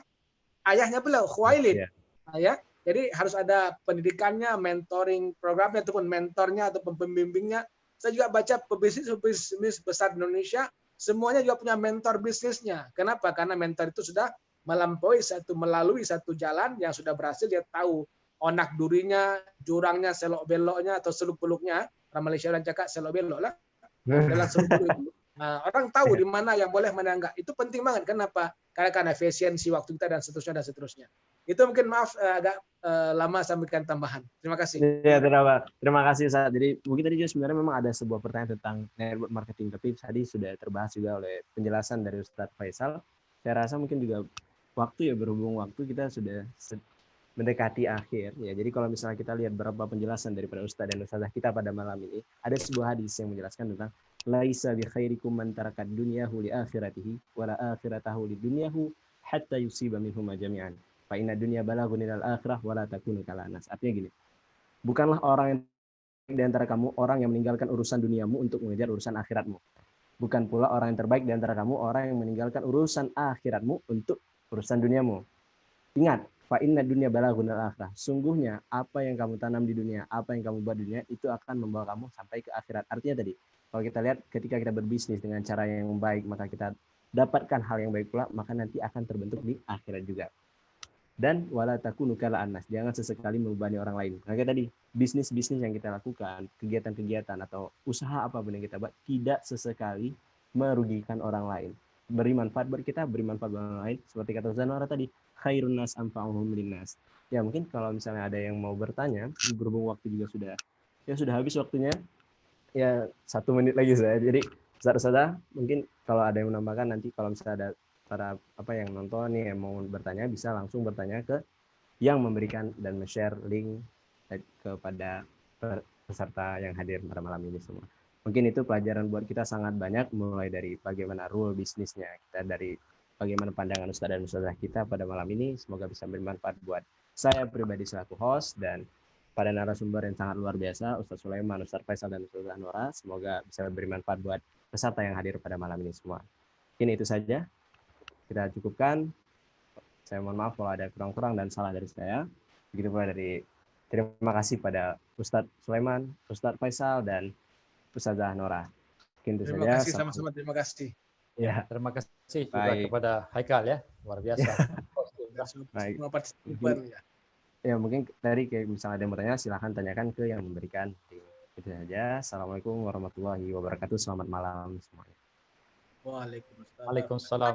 ayahnya beliau, Khuwailid. Ya, jadi harus ada pendidikannya, mentoring programnya ataupun mentornya atau pembimbingnya. Saya juga baca pebisnis besar di Indonesia, semuanya juga punya mentor bisnisnya. Kenapa? Karena mentor itu sudah melalui satu jalan yang sudah berhasil, dia tahu onak durinya, jurangnya, selok beloknya atau seluk beluknya. Orang Malaysia orang cakap selok belok lah. Dalam seluk beluk. Orang tahu di mana yang boleh, mana enggak. Itu penting banget. Kenapa? Karena efisiensi waktu kita dan seterusnya. Itu mungkin agak lama saya berikan tambahan. Terima kasih. Ya, terima kasih Ustaz. Jadi mungkin tadi juga sebenarnya memang ada sebuah pertanyaan tentang network marketing, tapi tadi sudah terbahas juga oleh penjelasan dari Ustaz Faisal. Saya rasa mungkin juga berhubung waktu kita sudah mendekati akhir ya. Jadi kalau misalnya kita lihat berapa penjelasan daripada Ustaz dan Ustazah kita pada malam ini, ada sebuah hadis yang menjelaskan tentang laisa bi khairikum man tarakat dunyahu li akhiratihi wa la akhiratahu li dunyahu hatta yusiba minhum jami'an. Fa inna dunya balaghun ilal akhirah wa la takunu kalanas. Artinya gini, bukanlah orang yang di antara kamu orang yang meninggalkan urusan duniamu untuk mengejar urusan akhiratmu. Bukan pula orang yang terbaik di antara kamu orang yang meninggalkan urusan akhiratmu untuk urusan duniamu. Ingat, fa inna dunya balaghun ilal akhirah. Sungguhnya apa yang kamu tanam di dunia, apa yang kamu buat di dunia itu akan membawa kamu sampai ke akhirat. Artinya tadi, kalau kita lihat ketika kita berbisnis dengan cara yang baik, maka kita dapatkan hal yang baik pula, maka nanti akan terbentuk di akhirat juga. Dan wala takunu kala annas, jangan sesekali membebani orang lain. Maka tadi bisnis-bisnis yang kita lakukan, kegiatan-kegiatan atau usaha apapun yang kita buat tidak sesekali merugikan orang lain. Beri manfaat buat kita, beri manfaat buat orang lain. Seperti kata Zanora tadi, khairun nas anfa'uhum linnas. Ya mungkin kalau misalnya ada yang mau bertanya, berhubung waktu juga sudah habis waktunya. Ya 1 menit lagi saya. Jadi Ustaz, mungkin kalau ada yang menambahkan nanti kalau misalnya ada para yang nonton nih yang mau bertanya bisa langsung bertanya ke yang memberikan dan share link kepada peserta yang hadir pada malam ini semua. Mungkin itu pelajaran buat kita sangat banyak, mulai dari bagaimana rule bisnisnya kita, dari bagaimana pandangan Ustadz dan Ustadzah kita pada malam ini. Semoga bisa bermanfaat buat saya pribadi selaku host dan pada narasumber yang sangat luar biasa, Ustadz Sulaiman, Ustadz Faisal, dan Ustadzah Nora. Semoga bisa bermanfaat buat peserta yang hadir pada malam ini semua. Mungkin itu saja. Kita cukupkan. Saya mohon maaf kalau ada kurang-kurang dan salah dari saya. Begitu pula dari terima kasih pada Ustadz Sulaiman, Ustadz Faisal, dan Ustadzah Nora. Mungkin itu Terima saja. kasih, sama-sama terima kasih. Ya, Terima kasih juga baik. kepada Haikal ya, luar biasa. Baik. Semua partisipan ya. Ya, mungkin tadi kayak misalnya ada yang bertanya, silahkan tanyakan ke yang memberikan. Itu saja. Assalamualaikum warahmatullahi wabarakatuh. Selamat malam semuanya. Waalaikumsalam. Waalaikumsalam.